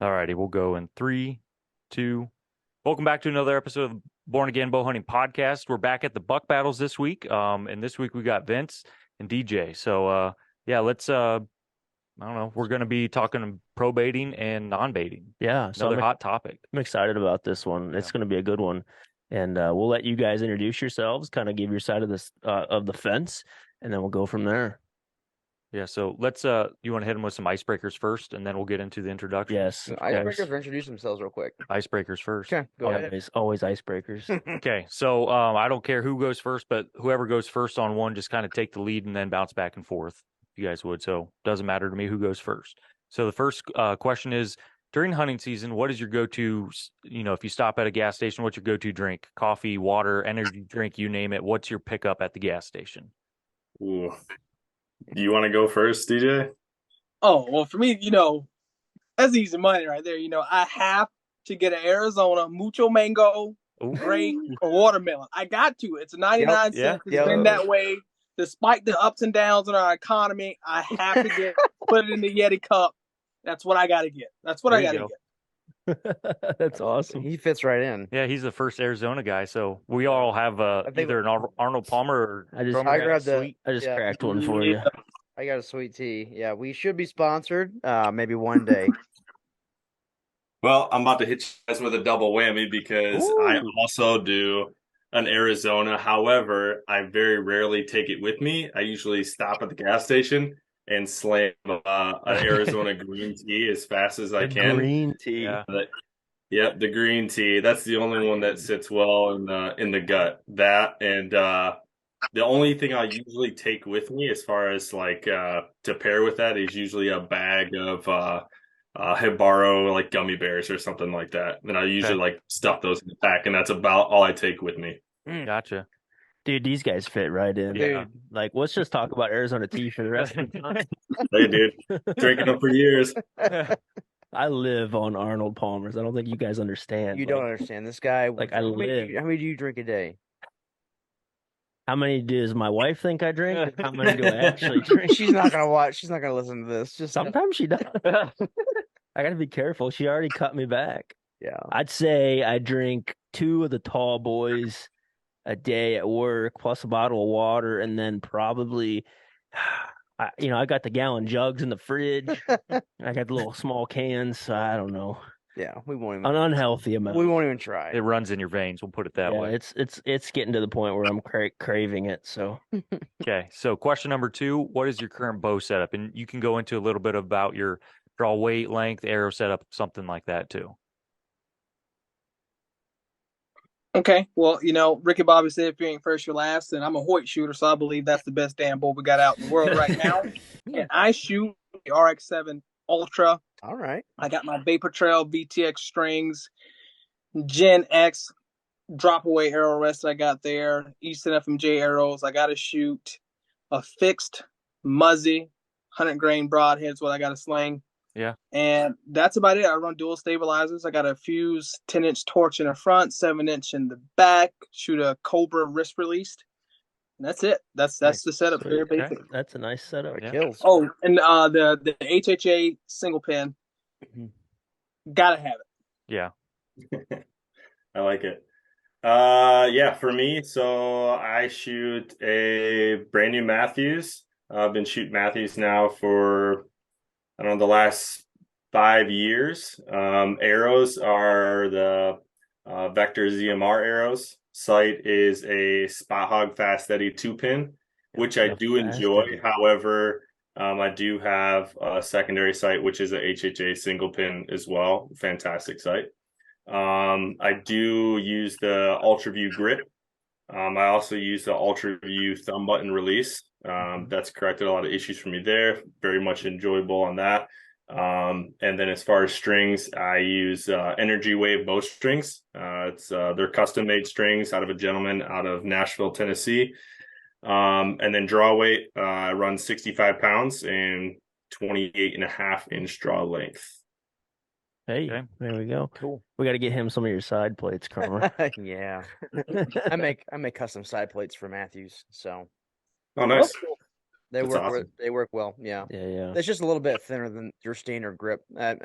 All righty, we'll go in 3, 2. Welcome back to another episode of Born Again Bowhunting Podcast. We're back at the buck battles this week. And this week we got Vince and DJ. So yeah, let's I don't know. We're going to be talking pro baiting and non baiting. Yeah, so Another hot topic. I'm excited about this one. It's going to be a good one, and we'll let you guys introduce yourselves, kind of give your side of this of the fence, and then we'll go from there. Yeah, so let's you want to hit them with some icebreakers first, and then we'll get into the introduction. Yes, Icebreakers or introduce themselves real quick. Icebreakers first. Okay, go ahead. Always icebreakers. Okay, so I don't care who goes first, but whoever goes first on one, just kind of take the lead and then bounce back and forth, if you guys would. So doesn't matter to me who goes first. So the first question is, during hunting season, what is your go-to, if you stop at a gas station, what's your go-to drink? Coffee, water, energy drink, you name it. What's your pickup at the gas station? Ooh. Do you want to go first, DJ? Oh, well, for me, that's easy money right there. I have to get an Arizona Mucho Mango, grape, or watermelon. I got to. It's 99 cents. It's been that way. Despite the ups and downs in our economy, I have to put it in the Yeti cup. That's what I got to get. That's what I got to get. That's awesome. He fits right in. Yeah, he's the first Arizona guy. So we all have either an Arnold Palmer or I just cracked one for you. I got a sweet tea. Yeah, we should be sponsored. Maybe one day. Well, I'm about to hit you guys with a double whammy because I also do an Arizona. However, I very rarely take it with me. I usually stop at the gas station and slam an Arizona green tea as fast as I can. Green tea. Yep, the green tea. That's the only one that sits well in the gut. That and the only thing I usually take with me as far as to pair with that is usually a bag of Hibaro like gummy bears or something like that. And I usually stuff those in the pack, and that's about all I take with me. Gotcha. Dude, these guys fit right in. Yeah. Let's just talk about Arizona tea for the rest of the time. Hey, dude, drinking them for years. I live on Arnold Palmer's. I don't think you guys understand. You don't understand. This guy. I live. How many do you drink a day? How many does my wife think I drink? How many do I actually drink? She's not gonna watch. She's not gonna listen to this. Sometimes she does. I gotta be careful. She already cut me back. Yeah. I'd say I drink 2 of the tall boys a day at work, plus a bottle of water, and then probably, I got the gallon jugs in the fridge. I got the little small cans. So I don't know. Yeah, we won't even. An unhealthy amount. We won't even try. It runs in your veins. We'll put it that way. It's getting to the point where I'm craving it. So. Okay. So question number 2: what is your current bow setup? And you can go into a little bit about your draw weight, length, arrow setup, something like that too. Okay, well, Ricky Bobby said if you ain't first, you're last, and I'm a Hoyt shooter, so I believe that's the best damn bow we got out in the world right now. And I shoot the RX-7 Ultra. All right. I got my Vapor Trail VTX strings, Gen X drop away arrow rest I got there, Easton FMJ arrows. I got to shoot a fixed Muzzy 100 grain broadheads. What I got to sling. Yeah. And that's about it. I run dual stabilizers. I got a Fuse 10-inch torch in the front, 7-inch in the back, shoot a Cobra wrist released. And that's it. That's the setup. Very basic. That's a nice setup. It kills. Oh, and the HHA single pin. Gotta have it. Yeah. I like it. Yeah, for me, so I shoot a brand new Matthews. I've been shooting Matthews now for the last 5 years. Arrows are the Vector ZMR arrows. Sight is a Spot Hog Fast Steady 2-pin, which I do enjoy. However, I do have a secondary sight, which is a HHA single pin as well. Fantastic sight. I do use the UltraView Grit. I also use the UltraView thumb button release. That's corrected a lot of issues for me there. Very much enjoyable on that. And then as far as strings, I use Energy Wave bowstrings. They're custom made strings out of a gentleman out of Nashville, Tennessee. And then draw weight, I run 65 pounds and 28.5-inch draw length. Hey, there we go. Cool. We got to get him some of your side plates, Kramer. Yeah. I make custom side plates for Matthews. So. Oh, nice. They That's work. awesome. They work well. Yeah. Yeah. It's just a little bit thinner than your standard grip. And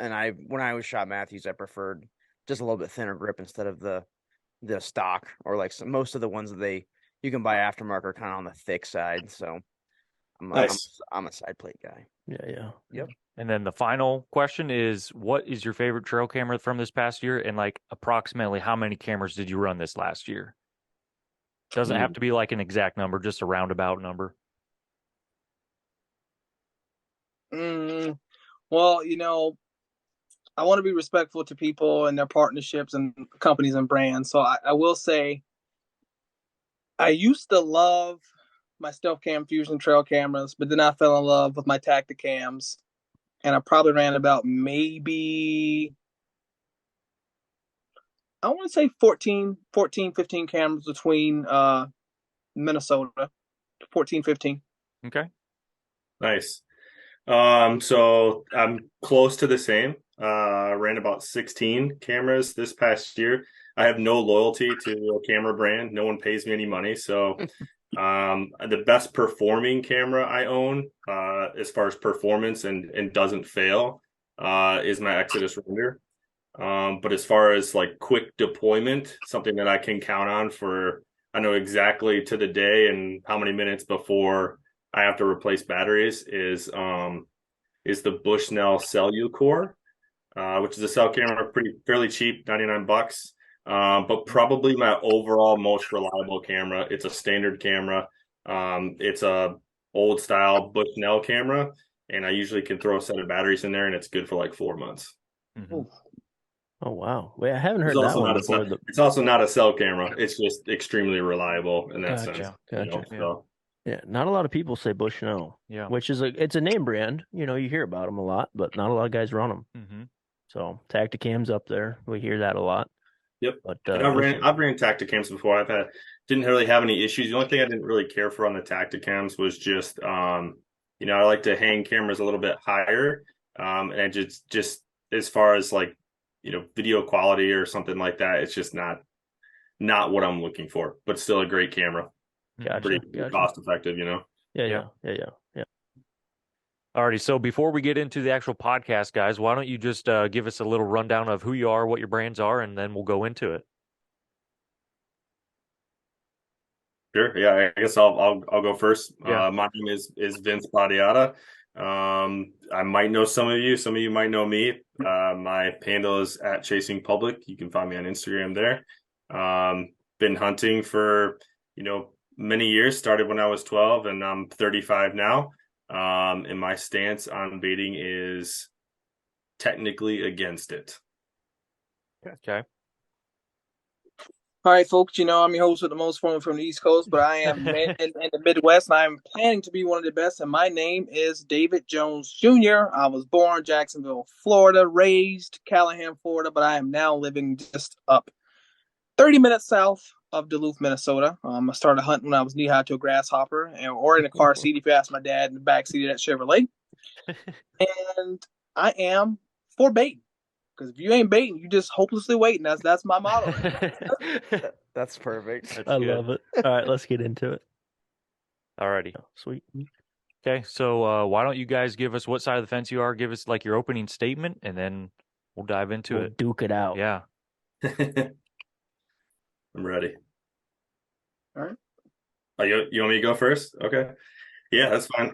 when I was shot Matthews, I preferred just a little bit thinner grip instead of the stock, or like most of the ones that you can buy aftermarket are kind of on the thick side. So Nice. I'm a side plate guy. Yeah. Yep. And then the final question is, what is your favorite trail camera from this past year? And like approximately how many cameras did you run this last year? Doesn't have to be like an exact number, just a roundabout number. Well, I want to be respectful to people and their partnerships and companies and brands. So I will say I used to love my Stealth Cam Fusion trail cameras, but then I fell in love with my Tacticams. And I probably ran about maybe, I want to say 14, 15 cameras between Minnesota, 14, 15. Okay. Nice. So I'm close to the same. Ran about 16 cameras this past year. I have no loyalty to a camera brand. No one pays me any money. So the best performing camera I own, as far as performance and doesn't fail, is my Exodus Render. But as far as like quick deployment, something that I can count on I know exactly to the day and how many minutes before I have to replace batteries is the Bushnell Cellucor, which is a cell camera, fairly cheap, $99. But probably my overall most reliable camera. It's a standard camera. It's a old style Bushnell camera, and I usually can throw a set of batteries in there, and it's good for like 4 months. Mm-hmm. Oh wow! Wait, I haven't heard that one before. It's also not a cell camera. It's just extremely reliable in that sense. Gotcha. So. Yeah, not a lot of people say Bushnell. Yeah, which is it's a name brand. You hear about them a lot, but not a lot of guys run them. Mm-hmm. So Tacticam's up there. We hear that a lot. Yep. But I've ran Tacticams before. Didn't really have any issues. The only thing I didn't really care for on the Tacticams was just I like to hang cameras a little bit higher. And just as far as like video quality or something like that, it's just not what I'm looking for. But still a great camera. Gotcha. Cost effective, Yeah. Alrighty, so before we get into the actual podcast, guys, why don't you just give us a little rundown of who you are, what your brands are, and then we'll go into it. Sure. Yeah, I guess I'll go first. Yeah. My name is Vince Battiata. I might know some of you. Some of you might know me. My handle is @ChasingPublic. You can find me on Instagram there. Been hunting for many years. Started when I was 12, and I'm 35 now. And my stance on baiting is technically against it. Okay. All right, folks, I'm your host with the most from the East Coast, but I am in the Midwest, and I'm planning to be one of the best, and my name is David Jones Jr. I was born Jacksonville, Florida, raised Callahan, Florida, but I am now living just up 30 minutes south of Duluth, Minnesota. I started hunting when I was knee-high to a grasshopper, or in a car seat if you ask my dad in the back seat of that Chevrolet. And I am for baiting. Because if you ain't baiting, you just hopelessly waiting. That's my motto. That's perfect. I love it. All right, let's get into it. Alrighty. Sweet. Okay, so why don't you guys give us what side of the fence you are? Give us like your opening statement, and then we'll dive into it. Duke it out. Yeah. I'm ready. All right. Oh, you want me to go first? Okay. Yeah, that's fine.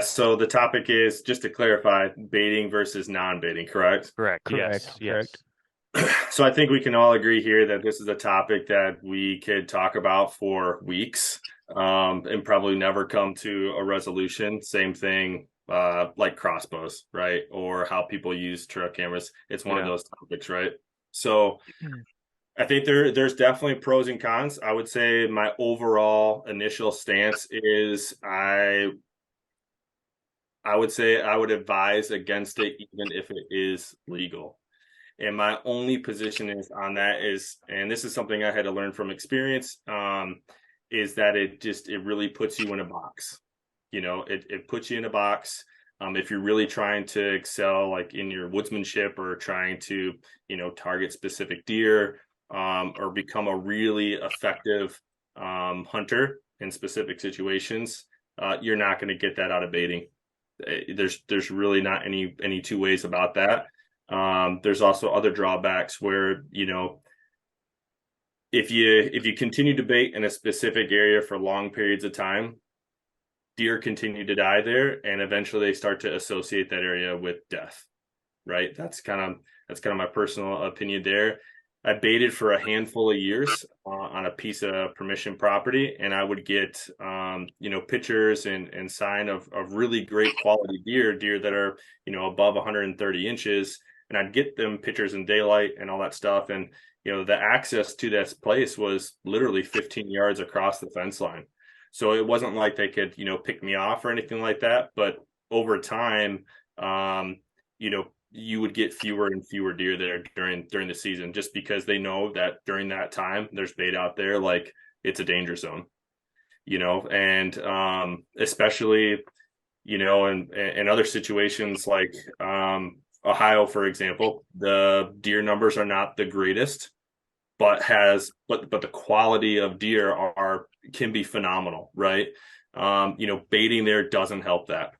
So the topic is, just to clarify, baiting versus non-baiting, correct? Correct. Yes. So I think we can all agree here that this is a topic that we could talk about for weeks, and probably never come to a resolution. Same thing, like crossbows, right? Or how people use trail cameras. It's one of those topics, right? So I think there's definitely pros and cons. I would say my overall initial stance is I would say I would advise against it even if it is legal. And my only position is on that is, and this is something I had to learn from experience, is that it really puts you in a box. It puts you in a box. If you're really trying to excel, like in your woodsmanship, or trying to, target specific deer, or become a really effective hunter in specific situations, you're not going to get that out of baiting. There's really not any two ways about that. There's also other drawbacks where, if you continue to bait in a specific area for long periods of time, deer continue to die there, and eventually they start to associate that area with death. Right? That's kind of my personal opinion there. I baited for a handful of years on a piece of permission property, and I would get, pictures and sign of really great quality deer that are, above 130 inches. And I'd get them pictures in daylight and all that stuff. And, the access to this place was literally 15 yards across the fence line. So it wasn't like they could, pick me off or anything like that. But over time, you would get fewer and fewer deer there during the season, just because they know that during that time there's bait out there, like it's a danger zone, and especially, in other situations like Ohio, for example, the deer numbers are not the greatest, but the quality of deer can be phenomenal, right? Baiting there doesn't help that.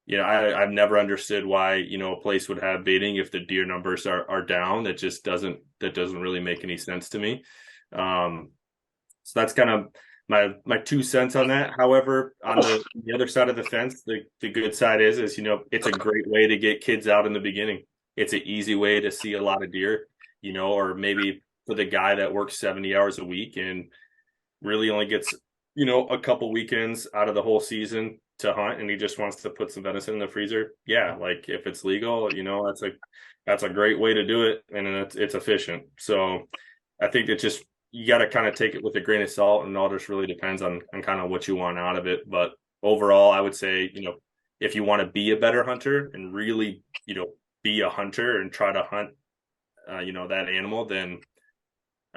I've never understood why, a place would have baiting if the deer numbers are down. That doesn't really make any sense to me. So that's kind of my 2 cents on that. However, on the other side of the fence, the good side is it's a great way to get kids out in the beginning. It's an easy way to see a lot of deer, or maybe for the guy that works 70 hours a week and really only gets, a couple weekends out of the whole season to hunt, and he just wants to put some venison in the freezer. Yeah, like if it's legal, that's a great way to do it, and it's efficient. So I think it just, you got to kind of take it with a grain of salt, and it all just really depends on kind of what you want out of it. But overall, I would say, if you want to be a better hunter and really, be a hunter and try to hunt, that animal, then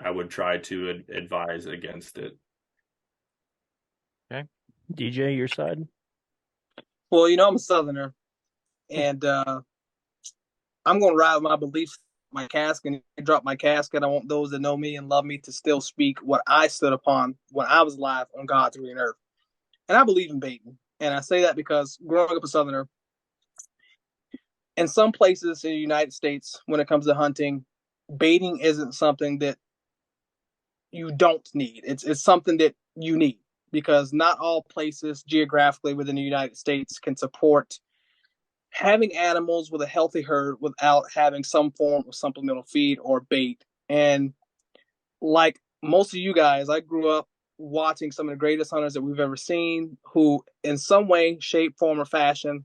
I would try to advise against it. Okay. DJ, your side? Well, I'm a Southerner, and I'm going to ride with my beliefs, my casket, and drop my casket. I want those that know me and love me to still speak what I stood upon when I was alive on God's green earth. And I believe in baiting. And I say that because growing up a Southerner, in some places in the United States, when it comes to hunting, baiting isn't something that you don't need. It's something that you need, because not all places geographically within the United States can support having animals with a healthy herd without having some form of supplemental feed or bait. And like most of you guys, I grew up watching some of the greatest hunters that we've ever seen, who in some way, shape, form, or fashion,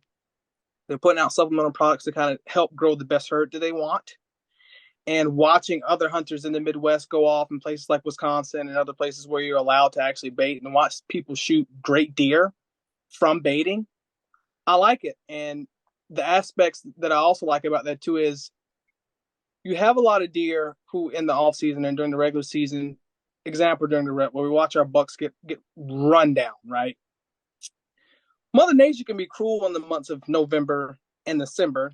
they're putting out supplemental products to kind of help grow the best herd that they want. And watching other hunters in the Midwest go off in places like Wisconsin and other places where you're allowed to actually bait, and watch people shoot great deer from baiting, I like it. And the aspects that I also like about that too is you have a lot of deer who in the off season and during the regular season, example during the rut, where we watch our bucks get run down, right? Mother Nature can be cruel in the months of November and December.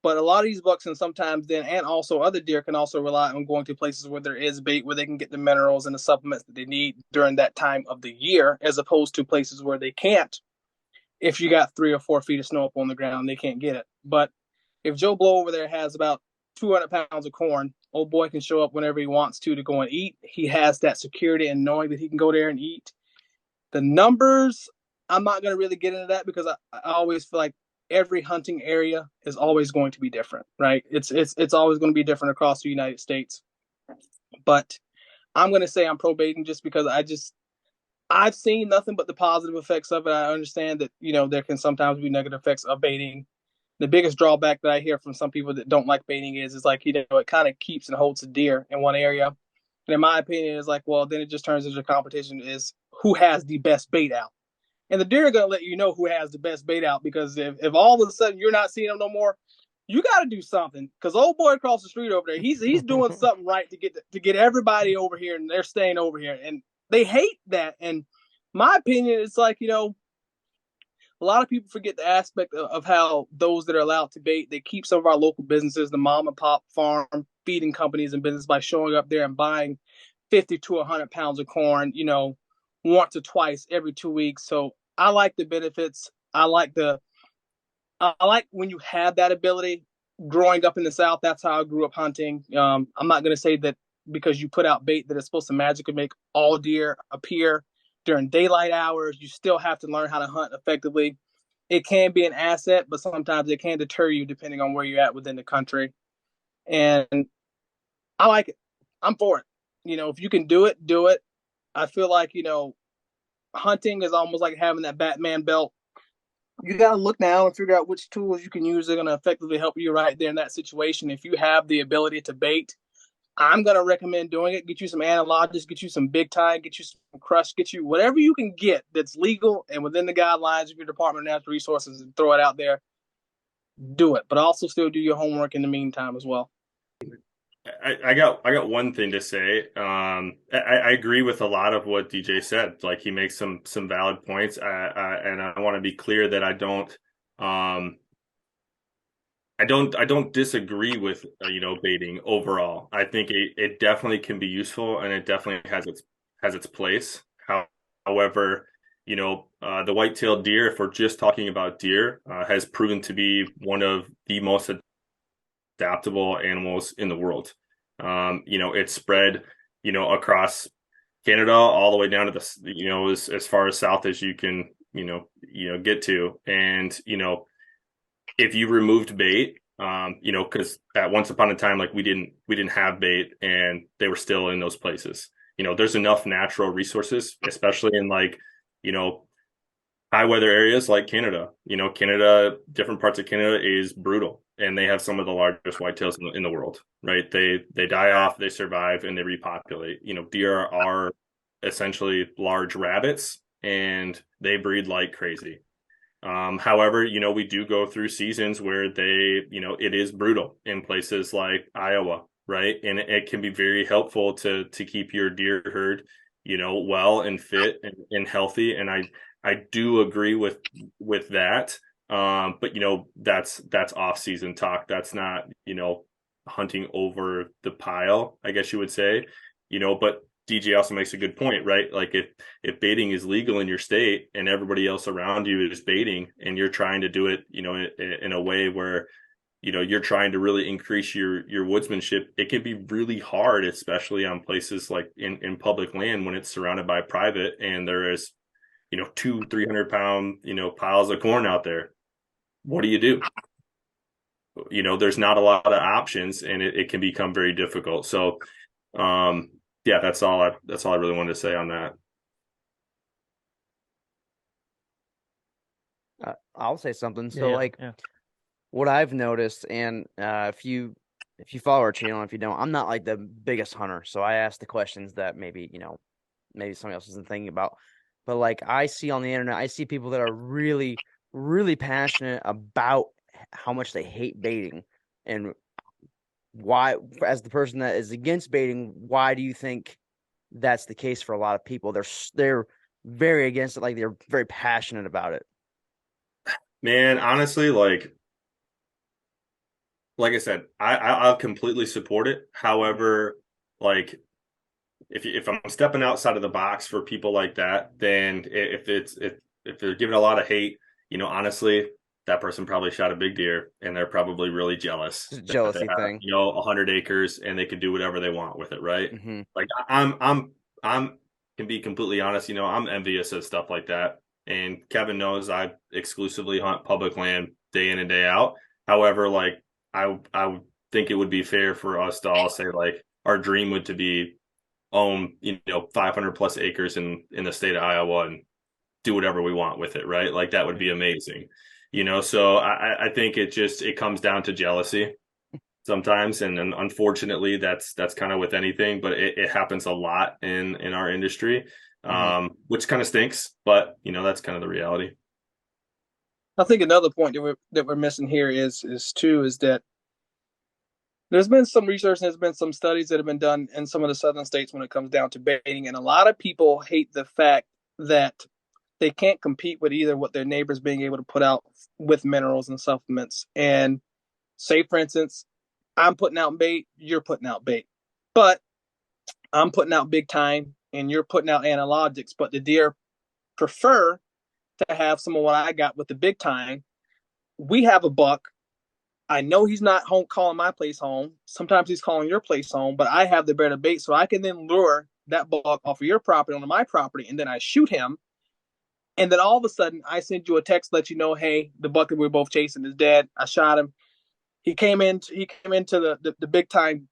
But a lot of these bucks, and sometimes then, and also other deer, can also rely on going to places where there is bait, where they can get the minerals and the supplements that they need during that time of the year, as opposed to places where they can't. If you got 3 or 4 feet of snow up on the ground, they can't get it. But if Joe Blow over there has about 200 pounds of corn, old boy can show up whenever he wants to go and eat. He has that security and knowing that he can go there and eat. The numbers, I'm not going to really get into that, because I always feel like every hunting area is always going to be different, right? It's always going to be different across the United States. But I'm going to say I'm pro baiting just because I've seen nothing but the positive effects of it. I understand that, there can sometimes be negative effects of baiting. The biggest drawback that I hear from some people that don't like baiting is like, it kind of keeps and holds the deer in one area. And in my opinion, it's like, well, then it just turns into a competition is who has the best bait out. And the deer are going to let you know who has the best bait out, because if all of a sudden you're not seeing them no more, you got to do something, because old boy across the street over there, he's doing something right to get everybody over here, and they're staying over here, and they hate that. And my opinion, it's like, a lot of people forget the aspect of how those that are allowed to bait, they keep some of our local businesses, the mom and pop farm feeding companies and business, by showing up there and buying 50 to 100 pounds of corn, once or twice every 2 weeks. So I like the benefits. I like when you have that ability. Growing up in the South, that's how I grew up hunting. I'm not going to say that because you put out bait that it's supposed to magically make all deer appear during daylight hours. You still have to learn how to hunt effectively. It can be an asset, but sometimes it can deter you depending on where you're at within the country. And I like it. I'm for it. If you can do it, do it. I feel like, hunting is almost like having that Batman belt. You got to look now and figure out which tools you can use that are going to effectively help you right there in that situation. If you have the ability to bait, I'm going to recommend doing it. Get you some analogists, get you some big time, get you some crush, get you whatever you can get that's legal and within the guidelines of your Department of Natural Resources and throw it out there. Do it, but also still do your homework in the meantime as well. I got one thing to say. I agree with a lot of what DJ said. Like, he makes some valid points. And I want to be clear that I don't disagree with baiting overall. I think it definitely can be useful, and it definitely has its place. However, the white-tailed deer, if we're just talking about deer, has proven to be one of the most adaptable animals in the world. It's spread, across Canada all the way down to the, as far as south as you can, get to. And, if you removed bait, because at once upon a time, like we didn't have bait and they were still in those places. There's enough natural resources, especially in high weather areas like Canada. Canada, different parts of Canada is brutal, and they have some of the largest whitetails in the world, right? They die off, they survive, and they repopulate. Deer are essentially large rabbits, and they breed like crazy. However, we do go through seasons where it is brutal in places like Iowa, right? And it can be very helpful to keep your deer herd, well and fit and healthy. And I do agree with that. But that's off season talk. That's not, hunting over the pile, I guess you would say, but DJ also makes a good point, right? Like if baiting is legal in your state and everybody else around you is baiting, and you're trying to do it, in a way where, you're trying to really increase your woodsmanship, it can be really hard, especially on places like in public land when it's surrounded by private and there is, 200-300 pound, piles of corn out there. What do you do? There's not a lot of options, and it can become very difficult. So, yeah, that's all I really wanted to say on that. I'll say something. So what I've noticed, and if you follow our channel, if you don't, I'm not like the biggest hunter, so I ask the questions that maybe somebody else isn't thinking about. But like I see on the internet, I see people that are really, really passionate about how much they hate baiting, and why, as the person that is against baiting, why do you think that's the case for a lot of people? They're very against it, like they're very passionate about it. Man, honestly, like I said, I'll completely support it. However, like if I'm stepping outside of the box for people like that, then if they're giving a lot of hate, honestly, that person probably shot a big deer and they're probably really jealous. Jealousy thing. 100 acres and they can do whatever they want with it, right? Mm-hmm. Like I'm can be completely honest, I'm envious of stuff like that. And Kevin knows I exclusively hunt public land day in and day out. However, like I would think it would be fair for us to all say, like, our dream would to be own 500 plus acres in the state of Iowa and do whatever we want with it, right? Like that would be amazing. So I think it comes down to jealousy sometimes, and unfortunately that's kind of with anything, but it happens a lot in our industry, which kind of stinks, but that's kind of the reality. I think another point that we're missing here is that there's been some research and there's been some studies that have been done in some of the southern states when it comes down to baiting, and a lot of people hate the fact that they can't compete with either what their neighbors being able to put out with minerals and supplements. And say, for instance, I'm putting out bait, you're putting out bait, but I'm putting out big time and you're putting out analogics, but the deer prefer to have some of what I got with the big time. We have a buck. I know he's not home calling my place home. Sometimes he's calling your place home, but I have the better bait, so I can then lure that buck off of your property onto my property, and then I shoot him. And then all of a sudden, I send you a text, let you know, hey, the buck that we're both chasing is dead. I shot him. He came into the big time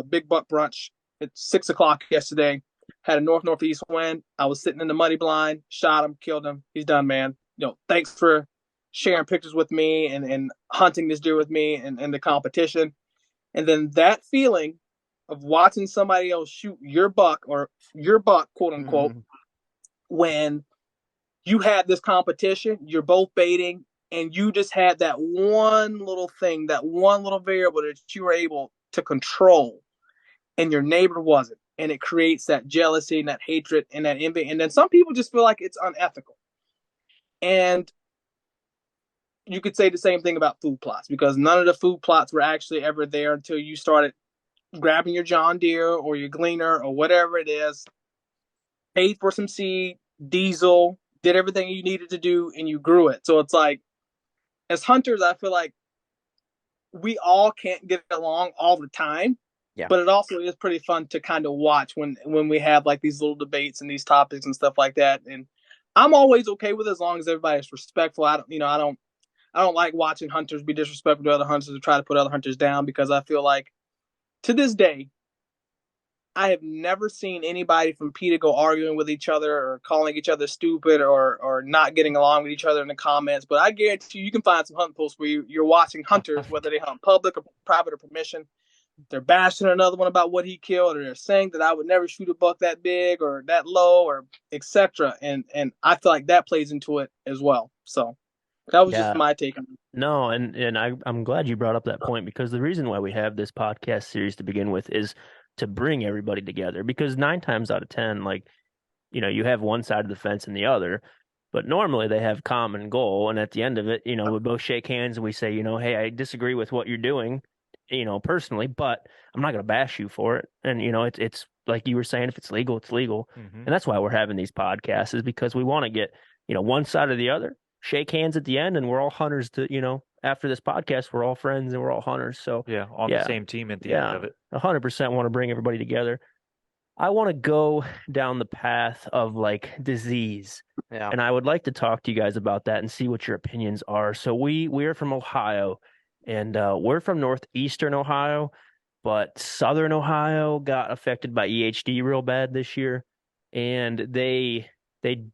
big buck brunch at 6:00 yesterday. Had a northeast wind. I was sitting in the muddy blind, shot him, killed him. He's done, man. Thanks for sharing pictures with me and hunting this deer with me and the competition. And then that feeling of watching somebody else shoot your buck, quote unquote, when you had this competition, you're both baiting, and you just had that one little thing, that one little variable that you were able to control, and your neighbor wasn't. And it creates that jealousy and that hatred and that envy. And then some people just feel like it's unethical. And you could say the same thing about food plots, because none of the food plots were actually ever there until you started grabbing your John Deere or your Gleaner or whatever it is, paid for some seed, diesel, did everything you needed to do, and you grew it. So it's like, as hunters, I feel like we all can't get along all the time. Yeah. But it also is pretty fun to kind of watch when we have like these little debates and these topics and stuff like that. And I'm always okay with it as long as everybody's respectful. I don't like watching hunters be disrespectful to other hunters or try to put other hunters down, because I feel like to this day, I have never seen anybody from PETA go arguing with each other or calling each other stupid or not getting along with each other in the comments. But I guarantee you can find some hunting posts where you're watching hunters, whether they hunt public or private or permission. They're bashing another one about what he killed, or they're saying that I would never shoot a buck that big or that low, or etc. And I feel like that plays into it as well. So that was just my take on it. No, and I'm glad you brought up that point, because the reason why we have this podcast series to begin with is to bring everybody together. Because 9 times out of 10, like, you have one side of the fence and the other, but normally they have common goal. And at the end of it, we both shake hands and we say, hey, I disagree with what you're doing, personally, but I'm not going to bash you for it. And, it's like you were saying, if it's legal, it's legal. And that's why we're having these podcasts, is because we want to get, one side or the other, shake hands at the end, and we're all hunters after this podcast, we're all friends and we're all hunters. So on the same team at the end of it. 100% want to bring everybody together. I want to go down the path of like disease. Yeah. And I would like to talk to you guys about that and see what your opinions are. So we're from Ohio, and we're from northeastern Ohio, but southern Ohio got affected by EHD real bad this year. And they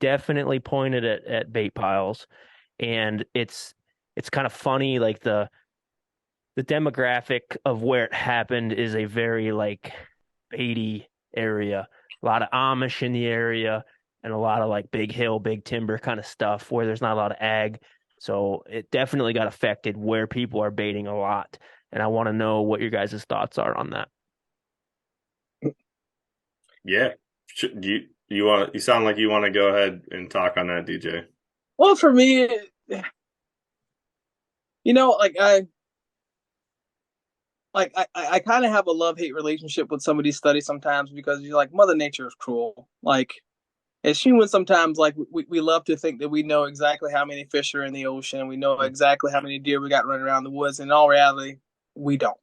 definitely pointed at bait piles. And it's kind of funny, like the demographic of where it happened is a very like baity area. A lot of Amish in the area, and a lot of like big hill, big timber kind of stuff where there's not a lot of ag. So it definitely got affected where people are baiting a lot. And I want to know what your guys' thoughts are on that. Yeah. You sound like you want to go ahead and talk on that, DJ. Well, for me, I kind of have a love-hate relationship with some of these studies sometimes, because you're like, Mother Nature is cruel. Like, as humans, sometimes like we love to think that we know exactly how many fish are in the ocean. We know exactly how many deer we got running around the woods. And in all reality, we don't.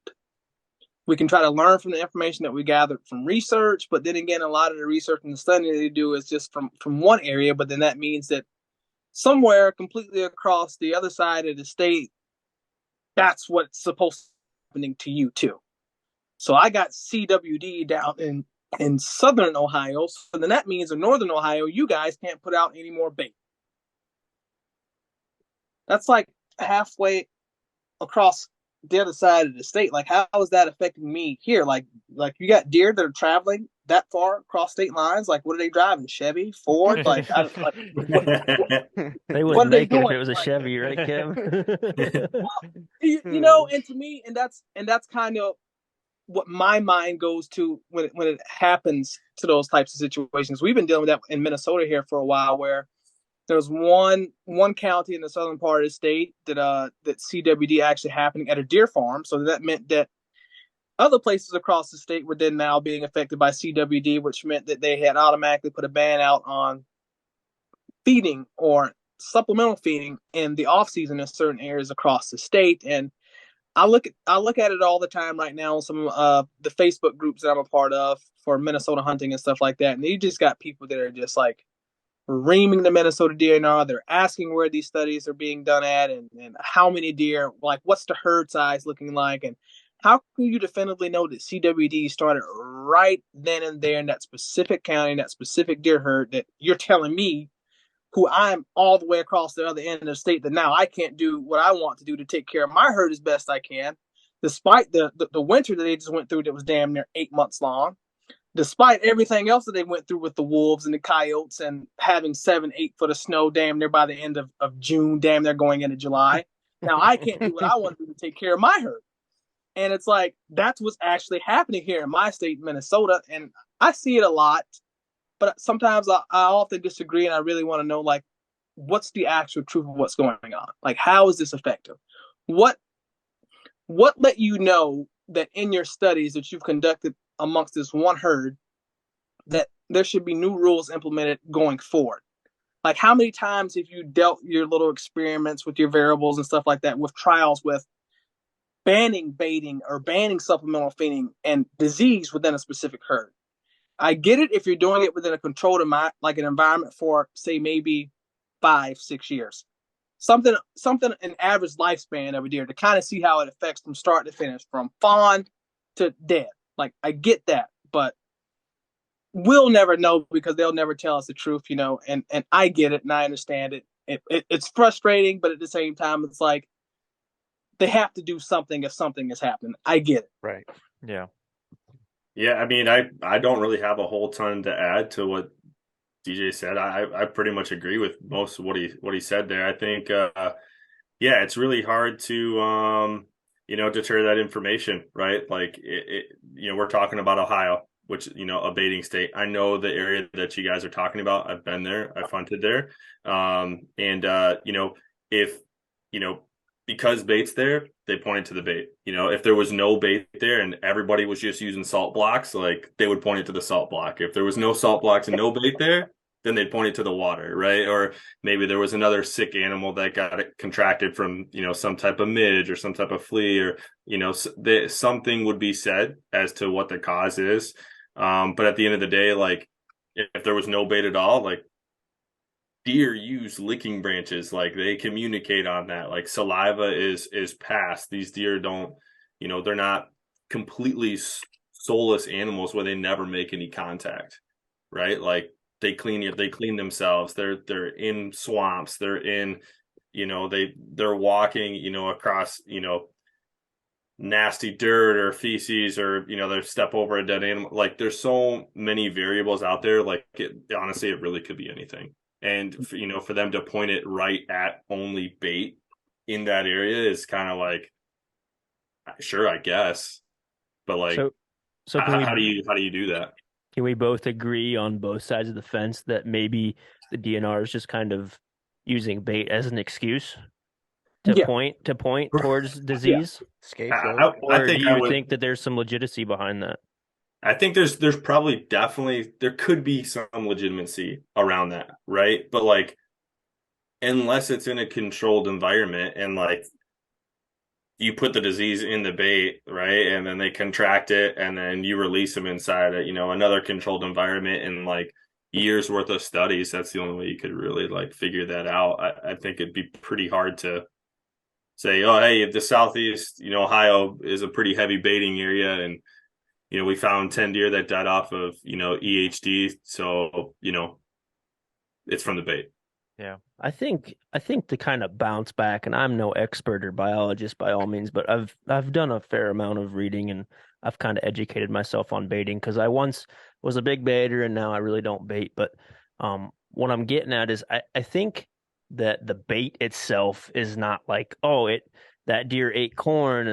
We can try to learn from the information that we gathered from research, but then again, a lot of the research and the study they do is just from one area. But then that means that somewhere completely across the other side of the state, that's what's supposed to be happening to you too. So I got CWD down in southern Ohio, so then that means in northern Ohio, you guys can't put out any more bait. That's like halfway across the other side of the state. Like, how is that affecting me here? Like you got deer that are traveling that far across state lines. Like, what are they driving? Chevy, Ford? Like, they wouldn't make it if it was a Chevy, right, Kim? Well, and to me, and that's kind of what my mind goes to when it happens to those types of situations. We've been dealing with that in Minnesota here for a while, where there was one county in the southern part of the state that CWD actually happening at a deer farm. So that meant that other places across the state were then now being affected by CWD, which meant that they had automatically put a ban out on feeding or supplemental feeding in the off season in certain areas across the state. And I look at it all the time right now on some of the Facebook groups that I'm a part of for Minnesota hunting and stuff like that. And you just got people that are just like reaming the Minnesota DNR. They're asking where these studies are being done at and how many deer, like what's the herd size looking like, and how can you definitively know that CWD started right then and there in that specific county, that specific deer herd that you're telling me, who I'm all the way across the other end of the state, that now I can't do what I want to do to take care of my herd as best I can, despite the winter that they just went through that was damn near 8 months long, despite everything else that they went through with the wolves and the coyotes and having 7-8 foot of snow damn near by the end of June, damn near going into July. Now I can't do what I want to do to take care of my herd. And it's like, that's what's actually happening here in my state, Minnesota. And I see it a lot, but sometimes I often disagree, and I really want to know, like, what's the actual truth of what's going on? Like, how is this effective? What let you know that in your studies that you've conducted amongst this one herd that there should be new rules implemented going forward? Like, how many times have you dealt your little experiments with your variables and stuff like that with trials with banning baiting or banning supplemental feeding and disease within a specific herd? I get it if you're doing it within a controlled like an environment for, say, maybe 5-6 years. Something an average lifespan of a deer to kind of see how it affects from start to finish, from fawn to dead. Like, I get that, but we'll never know because they'll never tell us the truth, you know, and I get it and I understand it. It's frustrating, but at the same time, it's like they have to do something if something is happening. I get it. Right. Yeah. Yeah, I mean, I don't really have a whole ton to add to what DJ said. I pretty much agree with most of what he said there. I think, yeah, it's really hard to deter that information, right? Like, we're talking about Ohio, which, a baiting state. I know the area that you guys are talking about. I've been there. I've hunted there. If because bait's there, they pointed to the bait. If there was no bait there and everybody was just using salt blocks, like, they would point it to the salt block. If there was no salt blocks and no bait there, then they'd point it to the water, right? Or maybe there was another sick animal that got contracted from, some type of midge or some type of flea, or, something would be said as to what the cause is. But at the end of the day, like, if there was no bait at all, like, deer use licking branches, like, they communicate on that. Like, saliva is passed. These deer don't, they're not completely soulless animals where they never make any contact, right? Like, they clean themselves. They're in swamps. They're in, they're walking, across, nasty dirt or feces, or, they step over a dead animal. Like, there's so many variables out there. Like, honestly, it really could be anything. And, for them to point it right at only bait in that area is kind of like, sure, I guess. But, like, so how do you do that? Can we both agree on both sides of the fence that maybe the DNR is just kind of using bait as an excuse to point towards disease? Yeah. Or do you think that there's some legitimacy behind that? I think there's probably definitely, there could be some legitimacy around that, right? But, like, unless it's in a controlled environment and, like, you put the disease in the bait, right, and then they contract it, and then you release them inside another controlled environment, and, like, years worth of studies, that's the only way you could really, like, figure that out. I think it'd be pretty hard to say, oh, hey, the Southeast, Ohio is a pretty heavy baiting area, and we found 10 deer that died off of, EHD. So, it's from the bait. Yeah. I think to kind of bounce back, and I'm no expert or biologist by all means, but I've done a fair amount of reading, and I've kind of educated myself on baiting, because I once was a big baiter and now I really don't bait. But what I'm getting at is I think that the bait itself is not like, that deer ate corn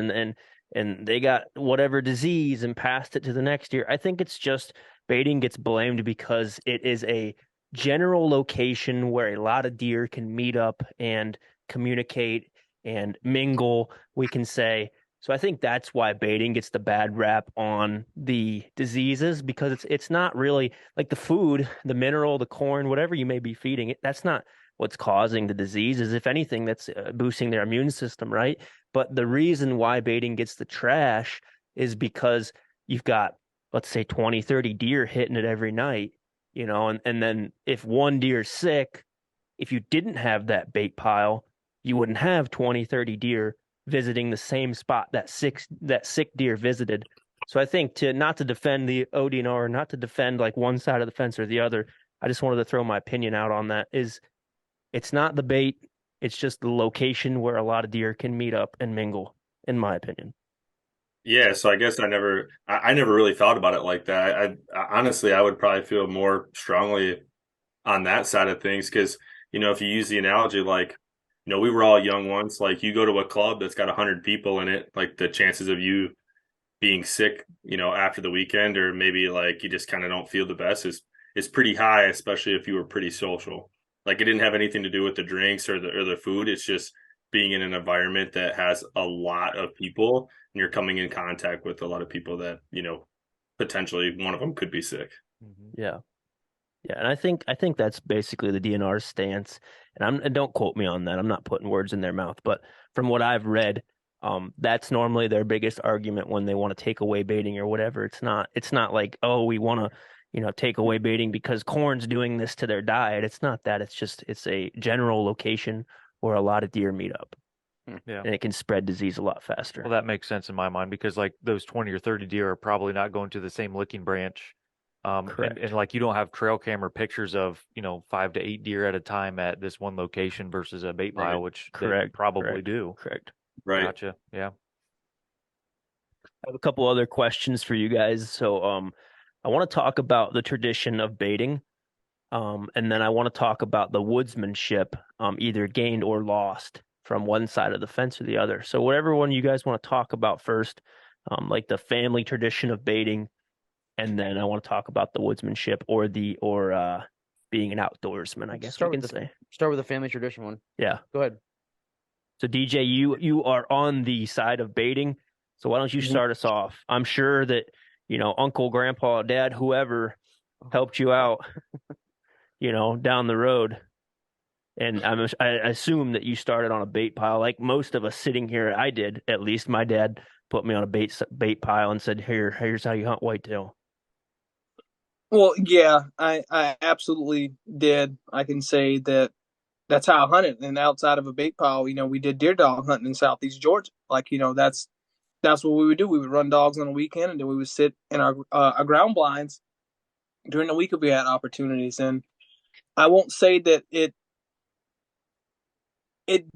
and they got whatever disease and passed it to the next deer. I think it's just baiting gets blamed because it is a general location where a lot of deer can meet up and communicate and mingle, we can say. So I think that's why baiting gets the bad rap on the diseases, because it's not really like the food, the mineral, the corn, whatever you may be feeding it. That's not what's causing the diseases. If anything, that's boosting their immune system, right? But the reason why baiting gets the trash is because you've got, let's say, 20, 30 deer hitting it every night, and then if one deer's sick, if you didn't have that bait pile, you wouldn't have 20, 30 deer visiting the same spot that sick deer visited. So I think not to defend the ODNR, not to defend like one side of the fence or the other, I just wanted to throw my opinion out on that. It's not the bait, it's just the location where a lot of deer can meet up and mingle, in my opinion. Yeah, so I guess I never really thought about it like that. I honestly, I would probably feel more strongly on that side of things because, if you use the analogy, like, we were all young once, like you go to a club that's got 100 people in it, like the chances of you being sick, after the weekend, or maybe like you just kind of don't feel the best is pretty high, especially if you were pretty social. Like it didn't have anything to do with the drinks or the food. It's just being in an environment that has a lot of people and you're coming in contact with a lot of people that, potentially one of them could be sick. Yeah. Yeah, and I think that's basically the DNR's stance. And don't quote me on that. I'm not putting words in their mouth, but from what I've read, that's normally their biggest argument when they want to take away baiting or whatever. It's not like, oh, we want to, take away baiting because corn's doing this to their diet. It's not that. It's a general location where a lot of deer meet up. Yeah. And it can spread disease a lot faster. Well, that makes sense in my mind because like those 20 or 30 deer are probably not going to the same licking branch. And like you don't have trail camera pictures of 5 to 8 deer at a time at this one location versus a bait pile, which they probably do. Correct. Right. Gotcha. Yeah. I have a couple other questions for you guys. So I want to talk about the tradition of baiting, and then I want to talk about the woodsmanship, either gained or lost from one side of the fence or the other. So whatever one you guys want to talk about first, like the family tradition of baiting. And then I want to talk about the woodsmanship or being an outdoorsman, I guess we can say. Start with the family tradition one. Yeah. Go ahead. So DJ, you are on the side of baiting. So why don't you start us off? I'm sure that, uncle, grandpa, dad, whoever helped you out, down the road. And I assume that you started on a bait pile like most of us sitting here. I did, at least. My dad put me on a bait pile and said, here's how you hunt whitetail. Well, yeah, I absolutely did. I can say that's how I hunted. And outside of a bait pile, we did deer dog hunting in Southeast Georgia. Like, that's what we would do. We would run dogs on the weekend, and then we would sit in our ground blinds during the week if we had opportunities. And I won't say that it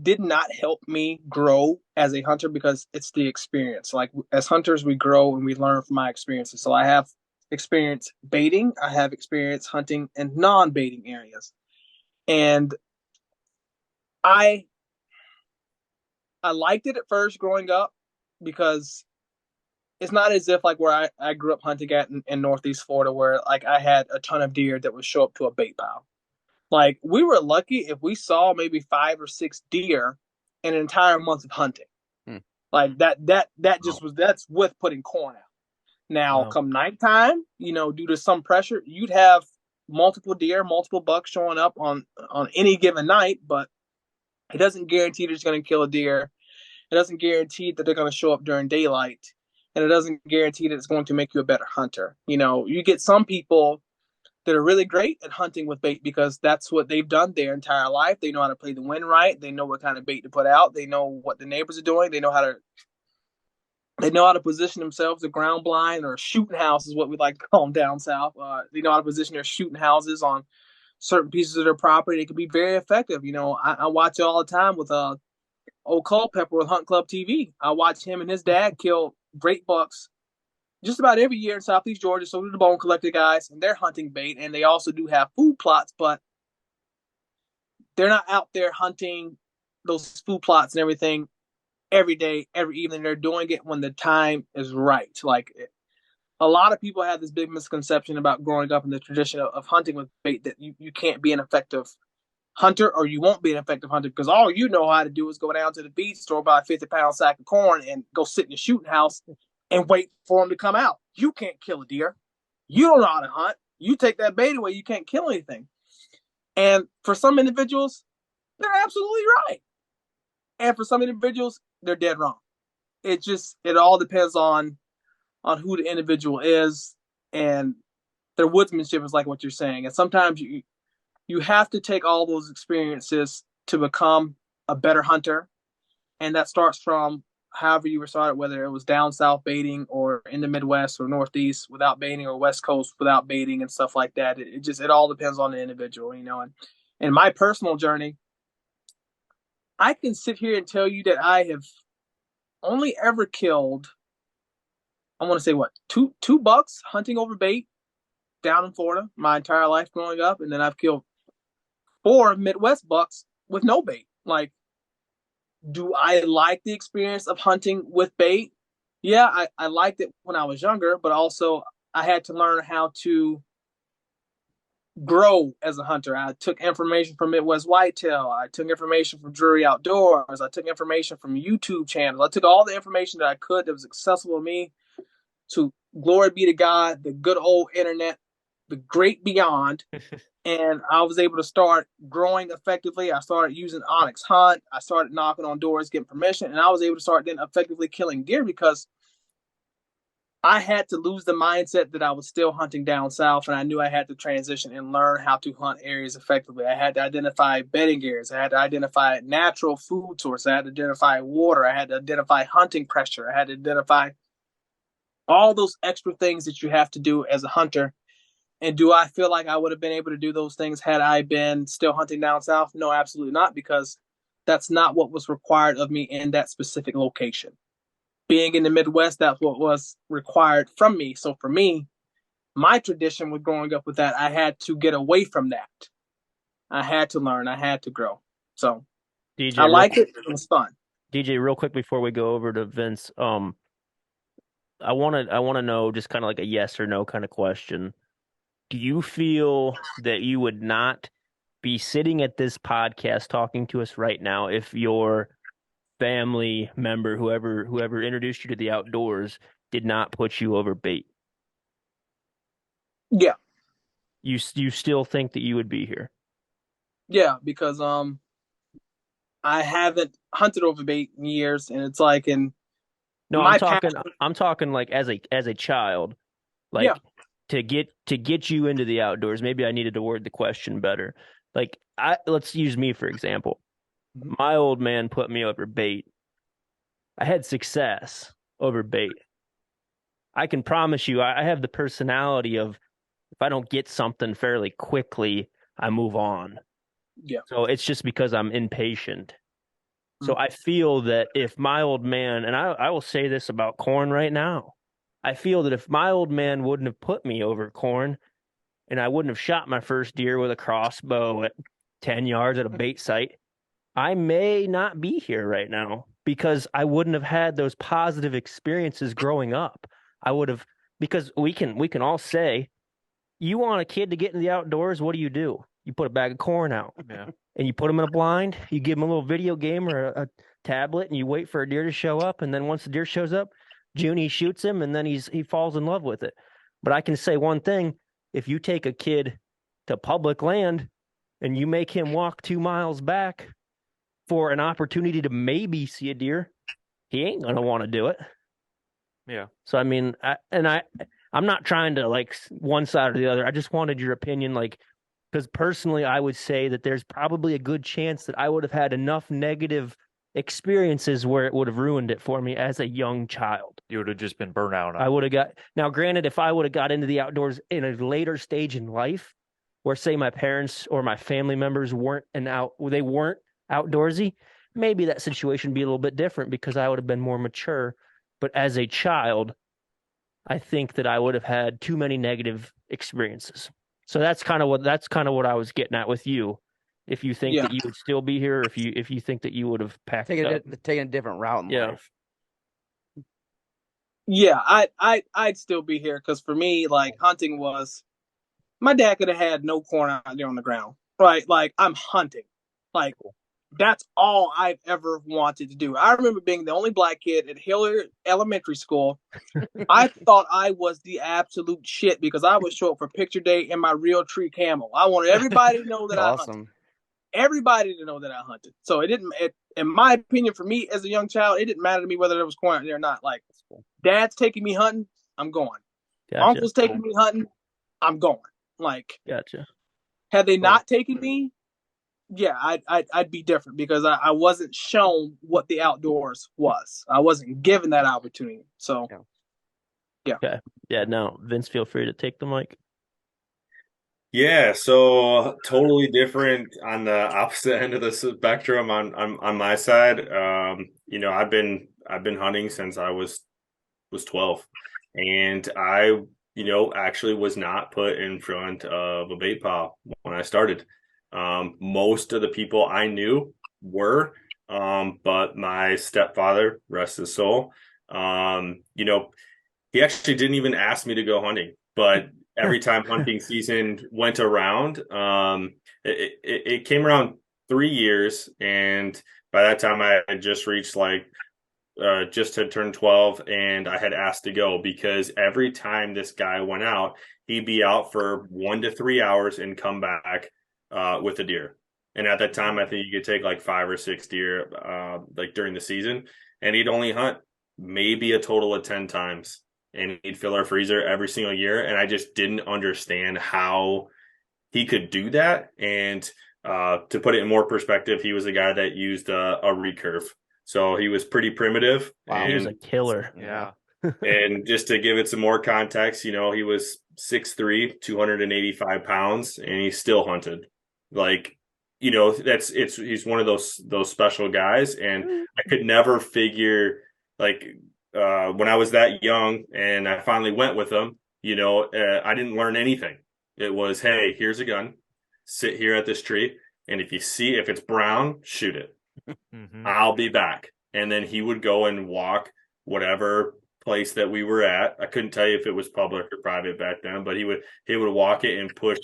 did not help me grow as a hunter because it's the experience. Like as hunters, we grow and we learn from my experiences. So I have experience baiting. I have experience hunting in non-baiting areas. And I liked it at first growing up because it's not as if like where I grew up hunting at in Northeast Florida where like I had a ton of deer that would show up to a bait pile. Like we were lucky if we saw maybe 5 or 6 deer in an entire month of hunting. Like that just was, that's with putting corn out. Now come nighttime, due to some pressure, you'd have multiple deer, multiple bucks showing up on any given night, but it doesn't guarantee they're just going to kill a deer. It doesn't guarantee that they're going to show up during daylight. And it doesn't guarantee that it's going to make you a better hunter. You get some people that are really great at hunting with bait because that's what they've done their entire life. They know how to play the wind right. They know what kind of bait to put out. They know what the neighbors are doing. They know how to position themselves. A ground blind or a shooting house is what we like to call them down south. They know how to position their shooting houses on certain pieces of their property. They can be very effective. I watch it all the time with old Culpepper with Hunt Club TV. I watch him and his dad kill great bucks just about every year in Southeast Georgia. So do the Bone Collector guys, and they're hunting bait, and they also do have food plots, but they're not out there hunting those food plots and everything every day, every evening. They're doing it when the time is right. Like a lot of people have this big misconception about growing up in the tradition of hunting with bait that you can't be an effective hunter or you won't be an effective hunter because all you know how to do is go down to the beach, throw about a 50-pound sack of corn, and go sit in your shooting house and wait for them to come out. You can't kill a deer. You don't know how to hunt. You take that bait away, you can't kill anything. And for some individuals, they're absolutely right. And for some individuals, they're dead wrong. It all depends on who the individual is, and their woodsmanship is like what you're saying. And sometimes you have to take all those experiences to become a better hunter. And that starts from however you were started, whether it was down south baiting or in the Midwest or Northeast without baiting, or West Coast without baiting and stuff like that. It all depends on the individual, And in my personal journey, I can sit here and tell you that I have only ever killed, I want to say two bucks hunting over bait down in Florida my entire life growing up. And then I've killed 4 Midwest bucks with no bait. Like, do I like the experience of hunting with bait? Yeah, I liked it when I was younger, but also I had to learn how to grow as a hunter. I took information from Midwest Whitetail. I took information from Drury Outdoors. I took information from YouTube channels. I took all the information that I could that was accessible to me. To glory be to God, the good old internet, the great beyond. And I was able to start growing effectively. I started using Onyx Hunt. I started knocking on doors, getting permission, and I was able to start then effectively killing deer because I had to lose the mindset that I was still hunting down south, and I knew I had to transition and learn how to hunt areas effectively. I had to identify bedding areas. I had to identify natural food source. I had to identify water. I had to identify hunting pressure. I had to identify all those extra things that you have to do as a hunter. And do I feel like I would have been able to do those things had I been still hunting down south? No, absolutely not, because that's not what was required of me in that specific location. Being in the Midwest, that's what was required from me. So for me, my tradition with growing up with that, I had to get away from that. I had to learn. I had to grow. So DJ, I liked it. It was fun. DJ, real quick before we go over to Vince, I want to know just kind of like a yes or no kind of question. Do you feel that you would not be sitting at this podcast talking to us right now if your family member, whoever introduced you to the outdoors, did not put you over bait? Yeah. You still think that you would be here? Yeah, because I haven't hunted over bait in years, and it's like I'm talking like as a child, like. Yeah. To get you into the outdoors, maybe I needed to word the question better. Like, let's use me for example. My old man put me over bait. I had success over bait. I can promise you, I have the personality of if I don't get something fairly quickly, I move on. Yeah. So it's just because I'm impatient. So I feel that if my old man, and I will say this about corn right now, I feel that if my old man wouldn't have put me over corn and I wouldn't have shot my first deer with a crossbow at 10 yards at a bait site, I may not be here right now because I wouldn't have had those positive experiences growing up. I would have, because we can all say, you want a kid to get in the outdoors, what do? You put a bag of corn out. Yeah. And you put him in a blind, you give him a little video game or a tablet, and you wait for a deer to show up. And then once the deer shows up, Junie shoots him, and then he falls in love with it. But I can say one thing: if you take a kid to public land and you make him walk 2 miles back for an opportunity to maybe see a deer, he ain't gonna want to do it. Yeah. So I mean, I'm not trying to like one side or the other. I just wanted your opinion, like, because personally, I would say that there's probably a good chance that I would have had enough negative experiences where it would have ruined it for me as a young child. You would have just been burnt out. I would have got, now granted, if I would have got into the outdoors in a later stage in life, where say my parents or my family members weren't outdoorsy, maybe that situation would be a little bit different because I would have been more mature. But as a child, I think that I would have had too many negative experiences. So that's kind of what I was getting at with you. If you think that you would still be here, if you think that you would have packed up, taking a different route in life. Yeah, I'd still be here because for me, like, hunting was, my dad could have had no corn out there on the ground, right? Like, I'm hunting, like that's all I've ever wanted to do. I remember being the only black kid at Hillard Elementary School. I thought I was the absolute shit because I would show up for picture day in my real tree camel. I wanted everybody to know that I hunted. everybody to know that I hunted. So it didn't, in my opinion, for me as a young child, it didn't matter to me whether there was corn out there or not. Like, dad's taking me hunting, I'm going. Gotcha. Uncle's taking me hunting, I'm going. Like, gotcha. Had they not taken me, yeah, I'd be different because I wasn't shown what the outdoors was. I wasn't given that opportunity. So, yeah. Okay. Yeah, no, Vince, feel free to take the mic. Yeah, so totally different on the opposite end of the spectrum on my side. You know, I've been hunting since I was 12, and I, you know, actually was not put in front of a bait pile when I started. Most of the people I knew were, but my stepfather, rest his soul, you know, he actually didn't even ask me to go hunting, but every time hunting season went around, it came around 3 years, and by that time I had just reached just had turned 12, and I had asked to go because every time this guy went out, he'd be out for 1 to 3 hours and come back with a deer. And at that time, I think you could take like 5 or 6 deer like during the season, and he'd only hunt maybe a total of 10 times. And he'd fill our freezer every single year. And I just didn't understand how he could do that. And to put it in more perspective, he was a guy that used a recurve. So he was pretty primitive. Wow, he was a killer. Yeah. And just to give it some more context, you know, he was 6'3", 285 pounds, and he still hunted. Like, you know, he's one of those special guys. And I could never figure, like, when I was that young and I finally went with him, you know, I didn't learn anything. It was, hey, here's a gun, sit here at this tree, and if it's brown, shoot it. Mm-hmm. I'll be back. And then he would go and walk whatever place that we were at. I couldn't tell you if it was public or private back then, but he would walk it and push,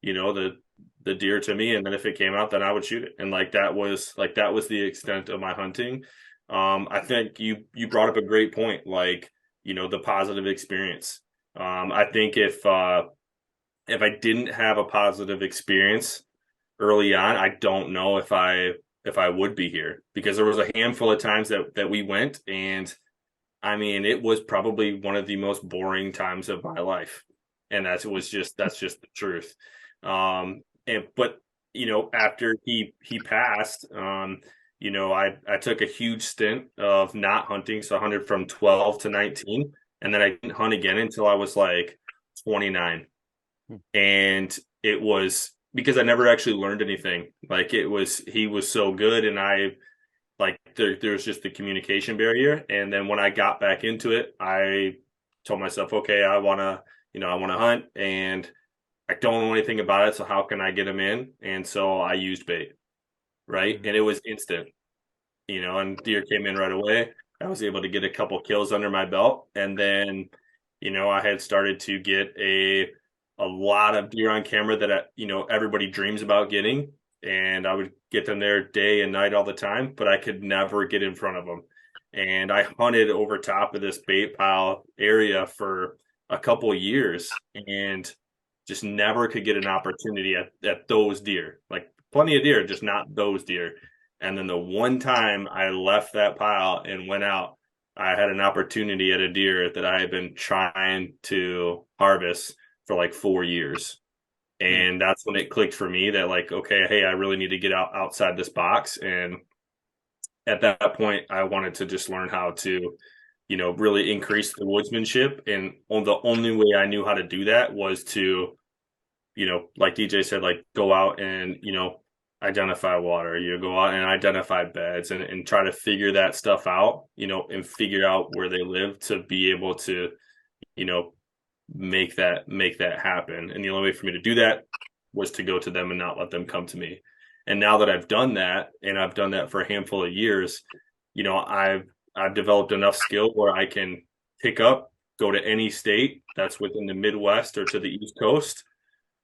you know, the deer to me, and then if it came out, then I would shoot it. And that was the extent of my hunting. I think you brought up a great point, like, you know, the positive experience. I think if I didn't have a positive experience early on, I don't know if I would be here, because there was a handful of times that we went, and I mean, it was probably one of the most boring times of my life. And that's just the truth. But you know, after he passed, you know, I took a huge stint of not hunting. So I hunted from 12 to 19, and then I didn't hunt again until I was like 29. And it was because I never actually learned anything. Like, he was so good, and there was just the communication barrier. And then when I got back into it, I told myself, okay, I want to hunt, and I don't know anything about it. So how can I get them in? And so I used bait. Right. And it was instant, you know, and deer came in right away. I was able to get a couple kills under my belt. And then, you know, I had started to get a lot of deer on camera that, you know, everybody dreams about getting. And I would get them there day and night all the time, but I could never get in front of them. And I hunted over top of this bait pile area for a couple of years and just never could get an opportunity at those deer. Like, plenty of deer, just not those deer. And then the one time I left that pile and went out, I had an opportunity at a deer that I had been trying to harvest for like 4 years. And that's when it clicked for me that, like, okay, hey, I really need to get outside this box. And at that point, I wanted to just learn how to, you know, really increase the woodsmanship. And the only way I knew how to do that was to, you know, like DJ said, like, go out and, you know, identify water, you go out and identify beds and try to figure that stuff out, you know, and figure out where they live to be able to, you know, make that happen. And the only way for me to do that was to go to them and not let them come to me. And now that I've done that, and I've done that for a handful of years, you know, I've developed enough skill where I can pick up, go to any state that's within the Midwest or to the East Coast,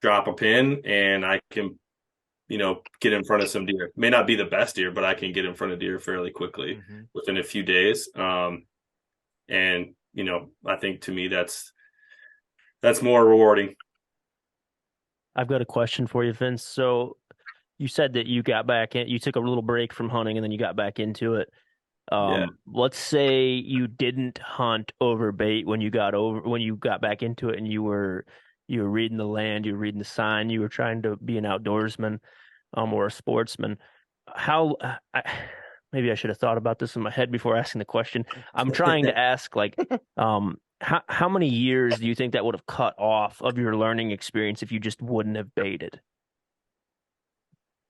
drop a pin, and I can, you know, get in front of some deer. May not be the best deer, but I can get in front of deer fairly quickly within a few days. And, you know, I think to me that's more rewarding. I've got a question for you, Vince. So you said that you got back in, you took a little break from hunting and then you got back into it. Let's say you didn't hunt over bait when you got back into it and you were reading the land, you were reading the sign, you were trying to be an outdoorsman, or a sportsman. Maybe I should have thought about this in my head before asking the question. I'm trying to ask, like, how many years do you think that would have cut off of your learning experience if you just wouldn't have baited?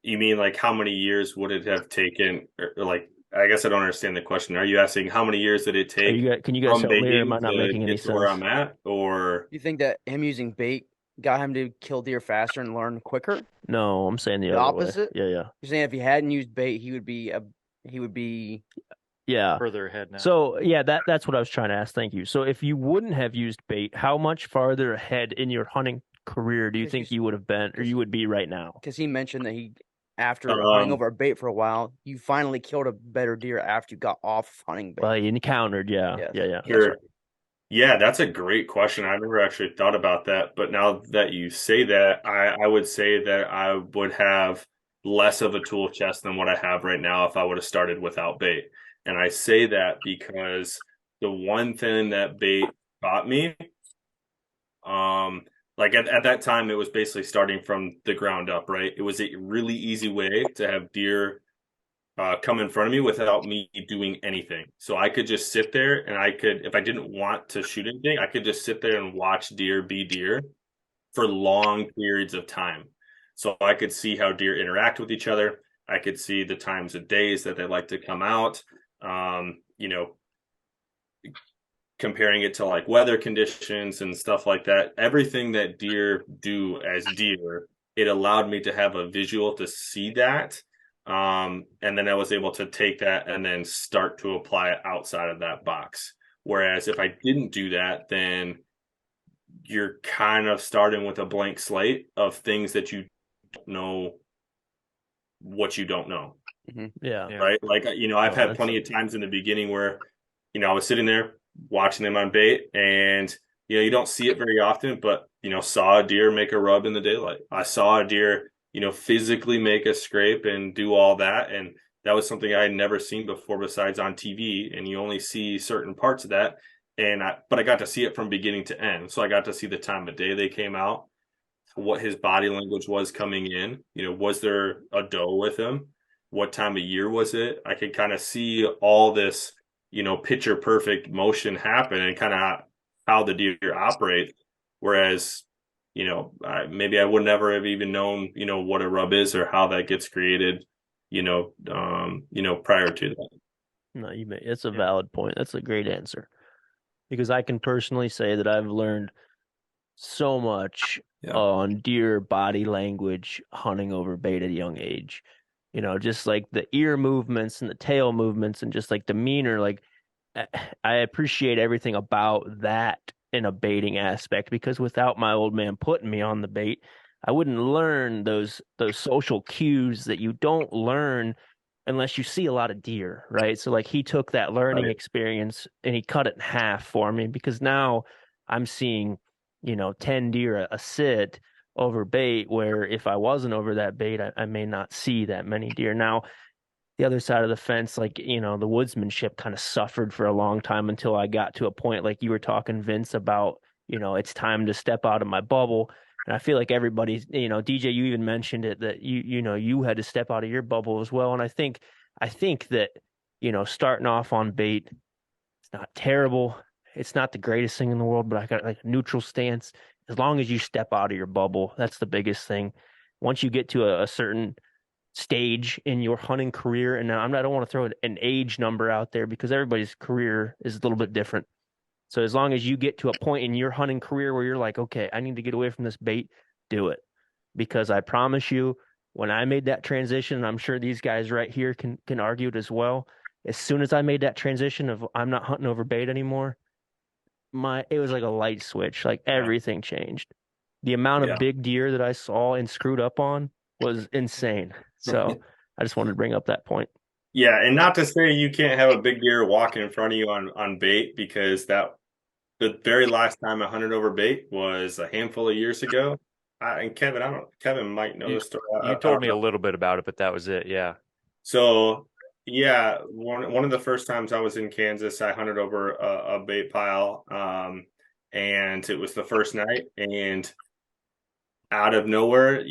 You mean like how many years would it have taken? Or like, I guess I don't understand the question. Are you asking how many years did it take can you guys from help me, or am baiting I not to making any get to where sense? I'm at? Or You think that him using bait got him to kill deer faster and learn quicker? No, I'm saying the The other way. opposite? Yeah. You're saying if he hadn't used bait, he would be Yeah. Further ahead now. So yeah, that's what I was trying to ask. Thank you. So if you wouldn't have used bait, how much farther ahead in your hunting career do you think you would have been, or you would be right now? because he mentioned that after hunting over bait for a while, you finally killed a better deer after you got off hunting bait. Well, you encountered, yeah. Sure. Yeah, that's a great question. I never actually thought about that, but now that you say that, I would say that I would have less of a tool chest than what I have right now if I would have started without bait. And I say that because the one thing that bait taught me, like at that time, it was basically starting from the ground up, right? It was a really easy way to have deer come in front of me without me doing anything. So I could just sit there and I could, if I didn't want to shoot anything, I could just sit there and watch deer be deer for long periods of time. So I could see how deer interact with each other. I could see the times of days that they like to come out. Comparing it to like weather conditions and stuff like that, everything that deer do as deer, it allowed me to have a visual to see that. And then I was able to take that and then start to apply it outside of that box. Whereas if I didn't do that, then you're kind of starting with a blank slate of things that you don't know what you don't know. Mm-hmm. Yeah. Right. Like, I've had plenty of times in the beginning where, I was sitting there watching them on bait and, you don't see it very often, but, saw a deer make a rub in the daylight. I saw a deer, physically make a scrape and do all that. And that was something I had never seen before besides on TV. And you only see certain parts of that. But I got to see it from beginning to end. So I got to see the time of day they came out, what his body language was coming in. Was there a doe with him? What time of year was it? I could kind of see all this, picture perfect motion happen and kind of how the deer operate. Whereas, maybe I would never have even known, what a rub is or how that gets created, prior to that. No, it's a valid point. That's a great answer. Because I can personally say that I've learned so much on deer body language hunting over bait at a young age. Just like the ear movements and the tail movements and just like demeanor. Like, I appreciate everything about that in a baiting aspect, because without my old man putting me on the bait, I wouldn't learn those social cues that you don't learn unless you see a lot of deer, right? So like he took that learning experience and he cut it in half for me, because now I'm seeing, 10 deer a sit over bait, where if I wasn't over that bait, I may not see that many deer. Now, the other side of the fence, like, the woodsmanship kind of suffered for a long time until I got to a point, like you were talking, Vince, about, it's time to step out of my bubble. And I feel like everybody's, DJ, you even mentioned it, that you had to step out of your bubble as well. And I think that, starting off on bait, it's not terrible. It's not the greatest thing in the world, but I got like a neutral stance. As long as you step out of your bubble, that's the biggest thing. Once you get to a certain stage in your hunting career, and I don't want to throw an age number out there because everybody's career is a little bit different. So as long as you get to a point in your hunting career where you're like, okay, I need to get away from this bait, do it. Because I promise you, when I made that transition, and I'm sure these guys right here can argue it as well, as soon as I made that transition of I'm not hunting over bait anymore, it was like a light switch. Like everything changed. The amount of big deer that I saw and screwed up on was insane. So I just wanted to bring up that point. Yeah, and not to say you can't have a big deer walking in front of you on bait, because the very last time I hunted over bait was a handful of years ago. and Kevin might know the story. You told me a little bit about it, but that was it. Yeah. So yeah, one of the first times I was in Kansas, I hunted over a bait pile, and it was the first night, and out of nowhere,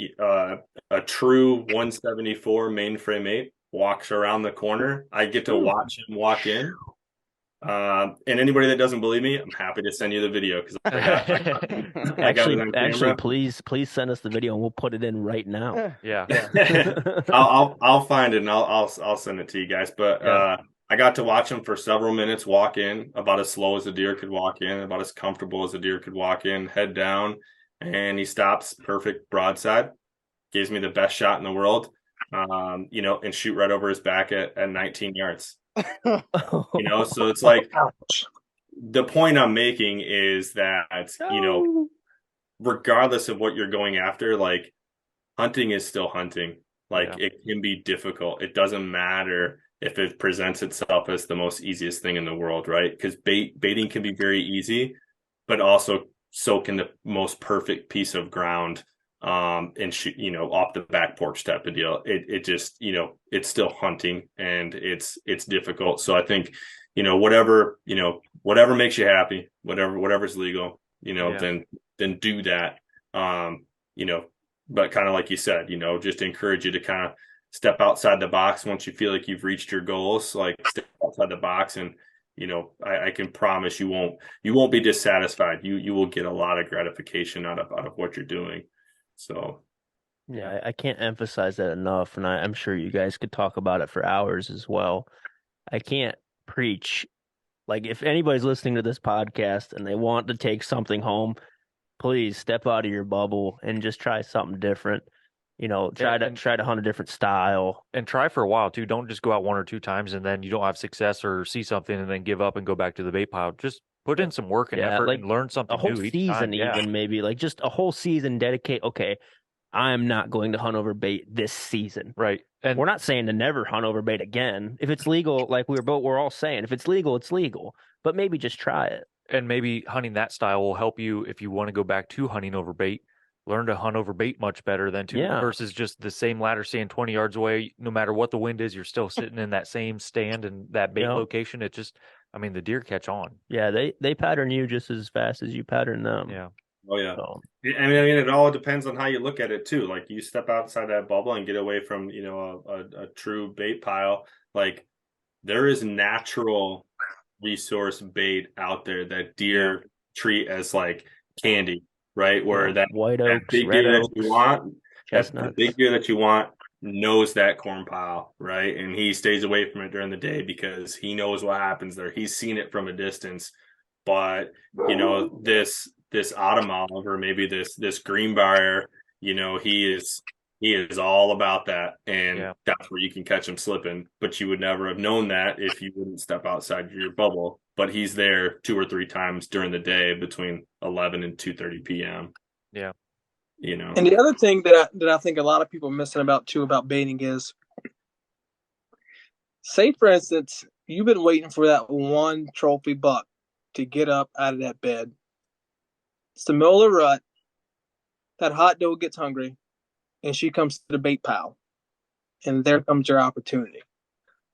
a true 174 mainframe 8 walks around the corner. I get to watch him walk in. And anybody that doesn't believe me, I'm happy to send you the video because I got it on camera. Please send us the video and we'll put it in right now. Yeah. I'll find it and I'll send it to you guys. But I got to watch him for several minutes walk in, about as slow as a deer could walk in, about as comfortable as a deer could walk in, head down, and he stops, perfect broadside, gives me the best shot in the world, and shoot right over his back at 19 yards. So it's like, the point I'm making is that, regardless of what you're going after, like, hunting is still hunting. Like, it can be difficult. It doesn't matter if it presents itself as the most easiest thing in the world, right? Because baiting can be very easy, but also so can the most perfect piece of ground, and shoot, off the back porch type of deal. It just, it's still hunting and it's difficult. So I think, whatever makes you happy, whatever's legal, then do that. But kind of like you said, just encourage you to kind of step outside the box once you feel like you've reached your goals, like step outside the box. And, I can promise you won't be dissatisfied. You will get a lot of gratification out of what you're doing. So, yeah, I can't emphasize that enough, and I'm sure you guys could talk about it for hours as well. I can't preach. Like, if anybody's listening to this podcast and they want to take something home, please step out of your bubble and just try something different. Try to hunt a different style and try for a while too. Don't just go out one or two times and then you don't have success or see something and then give up and go back to the bait pile. Just put in some work and effort and learn something new each time. Maybe like just a whole season dedicate. Okay, I'm not going to hunt over bait this season. Right. And we're not saying to never hunt over bait again. If it's legal, like we're all saying, if it's legal, it's legal. But maybe just try it. And maybe hunting that style will help you if you want to go back to hunting over bait. Learn to hunt over bait much better than versus just the same ladder stand 20 yards away. No matter what the wind is, you're still sitting in that same stand and that bait location. It just, the deer catch on. Yeah, they pattern you just as fast as you pattern them. Yeah. Oh yeah. So. It all depends on how you look at it too. Like, you step outside that bubble and get away from, a true bait pile. Like, there is natural resource bait out there that deer treat as like candy. Right, where that white oaks, big red deer oaks, that you want, chestnuts. the big deer that you want knows that corn pile, right? And he stays away from it during the day because he knows what happens there. He's seen it from a distance. But this autumn olive, or maybe this greenbrier, he is all about that, and that's where you can catch him slipping. But you would never have known that if you wouldn't step outside your bubble. But he's there 2 or 3 times during the day between 11 and 2:30 p.m. Yeah, And the other thing that I think a lot of people are missing about baiting is, say for instance, you've been waiting for that one trophy buck to get up out of that bed. It's the middle of the rut. That hot doe gets hungry, and she comes to the bait pile, and there comes your opportunity.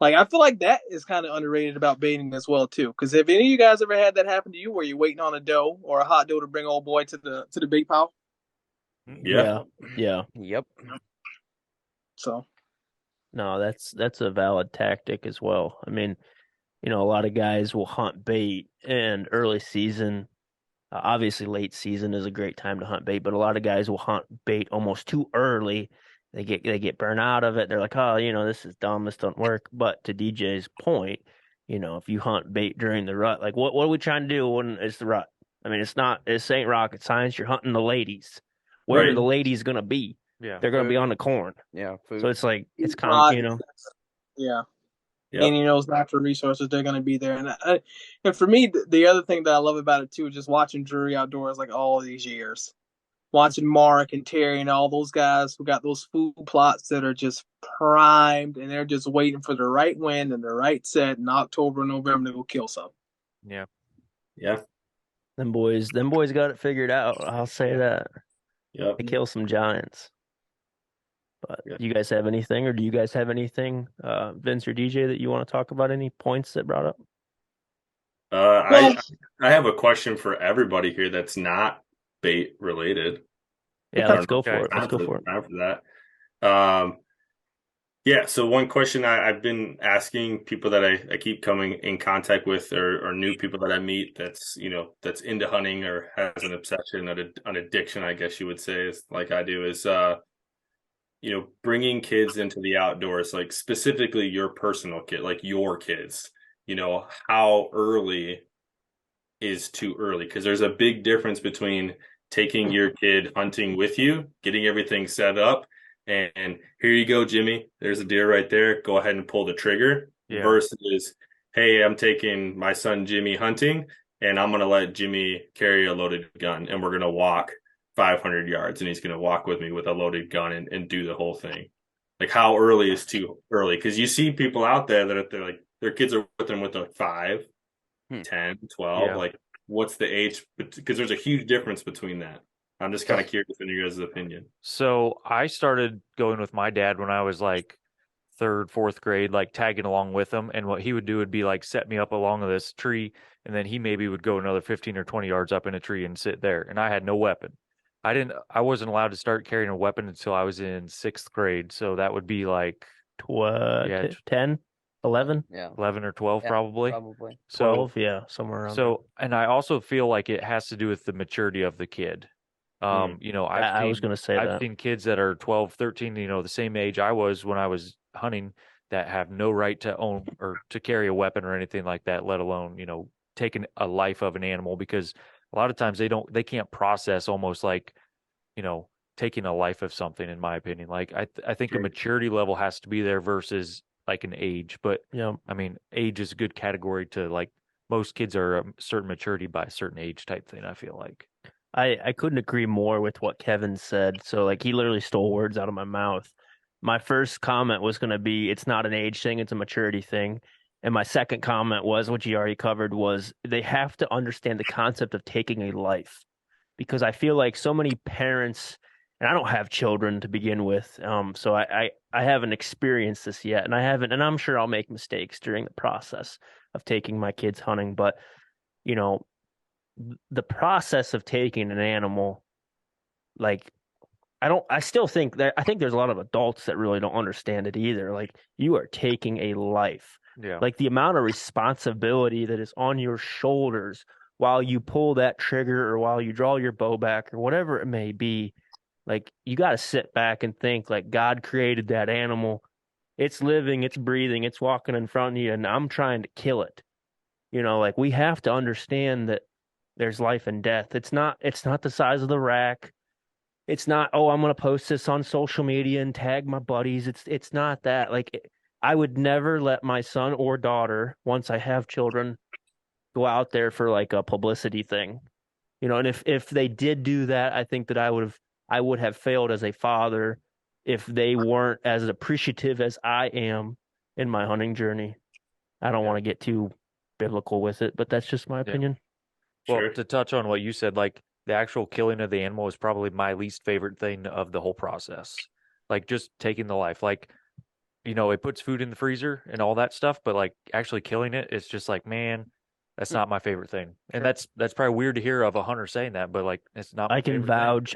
Like, I feel like that is kind of underrated about baiting as well too. Because if any of you guys ever had that happen to you, where you're waiting on a doe or a hot doe to bring old boy to the bait pile? Yeah. Yep. So, no, that's a valid tactic as well. A lot of guys will hunt bait in early season. Obviously, late season is a great time to hunt bait, but a lot of guys will hunt bait almost too early. They get burned out of it. They're like, oh, this is dumb. This don't work. But to DJ's point, if you hunt bait during the rut, like what are we trying to do when it's the rut? This ain't rocket science. You're hunting the ladies. Where are the ladies going to be? Yeah. They're going to be on the corn. Yeah. Food. So it's like, it's kind of, Yeah. Yep. And natural resources, they're going to be there. And for me, the other thing that I love about it too is just watching Drury Outdoors like all these years. Watching Mark and Terry and all those guys who got those food plots that are just primed, and they're just waiting for the right wind and the right set in October and November to go kill some. Yeah. Yeah. Them boys got it figured out. I'll say that. Yep. to kill some giants. But do you guys have anything, or do you guys have anything, Vince or DJ, that you want to talk about? Any points that brought up? I have a question for everybody here that's not bait related. Yeah, let's go for it. Let's go for it. Time for that. Yeah, so one question I've been asking people that I keep coming in contact with, or new people that I meet that's into hunting or has an obsession, an addiction, I guess you would say, is like I do, is bringing kids into the outdoors, like specifically your personal kid, like your kids, how early is too early? Because there's a big difference between taking your kid hunting with you, getting everything set up, and here you go, Jimmy, there's a deer right there, go ahead and pull the trigger, versus, hey, I'm taking my son Jimmy hunting, and I'm going to let Jimmy carry a loaded gun, and we're going to walk 500 yards, and he's going to walk with me with a loaded gun and do the whole thing. Like, how early is too early? Because you see people out there that they're like, their kids are with them with like 5, 10, 12. Yeah. Like, what's the age? Because there's a huge difference between that. I'm just kind of curious in your guys' opinion. So I started going with my dad when I was like 3rd, 4th grade, like tagging along with him. And what he would do would be like set me up along this tree, and then he maybe would go another 15 or 20 yards up in a tree and sit there. And I had no weapon. I wasn't allowed to start carrying a weapon until I was in 6th grade. So that would be like 10, 11? Yeah. 11 or 12, probably. Probably. 12, yeah, somewhere around there. And I also feel like it has to do with the maturity of the kid. I was going to say I've seen kids that are 12, 13, the same age I was when I was hunting, that have no right to own or to carry a weapon or anything like that, let alone, taking a life of an animal, because a lot of times they can't process almost like, taking a life of something, in my opinion. Like I think a maturity level has to be there versus like an age, but I mean, age is a good category to, like, most kids are a certain maturity by a certain age type thing, I feel like. I couldn't agree more with what Kevin said. So, like, he literally stole words out of my mouth. My first comment was going to be, it's not an age thing, it's a maturity thing. And my second comment was, which you already covered, was they have to understand the concept of taking a life. Because I feel like so many parents, and I don't have children to begin with, so I haven't experienced this yet, and I'm sure I'll make mistakes during the process of taking my kids hunting, but, the process of taking an animal, like, I still think I think there's a lot of adults that really don't understand it either. Like, you are taking a life. Yeah. Like, the amount of responsibility that is on your shoulders while you pull that trigger, or while you draw your bow back, or whatever it may be, like, you got to sit back and think, like, God created that animal. It's living, it's breathing, it's walking in front of you, and I'm trying to kill it. Like, we have to understand that there's life and death. It's not the size of the rack. It's not, oh, I'm going to post this on social media and tag my buddies. It's not that. Like, I would never let my son or daughter, once I have children, go out there for like a publicity thing. And if they did do that, I think that I would have failed as a father if they weren't as appreciative as I am in my hunting journey. I don't want to get too biblical with it, but that's just my opinion. Well, to touch on what you said, like, the actual killing of the animal is probably my least favorite thing of the whole process. Like, just taking the life, like, it puts food in the freezer and all that stuff, but like actually killing it, it's just like, man, that's not my favorite thing. And that's probably weird to hear of a hunter saying that, but like, it's not. I can vouch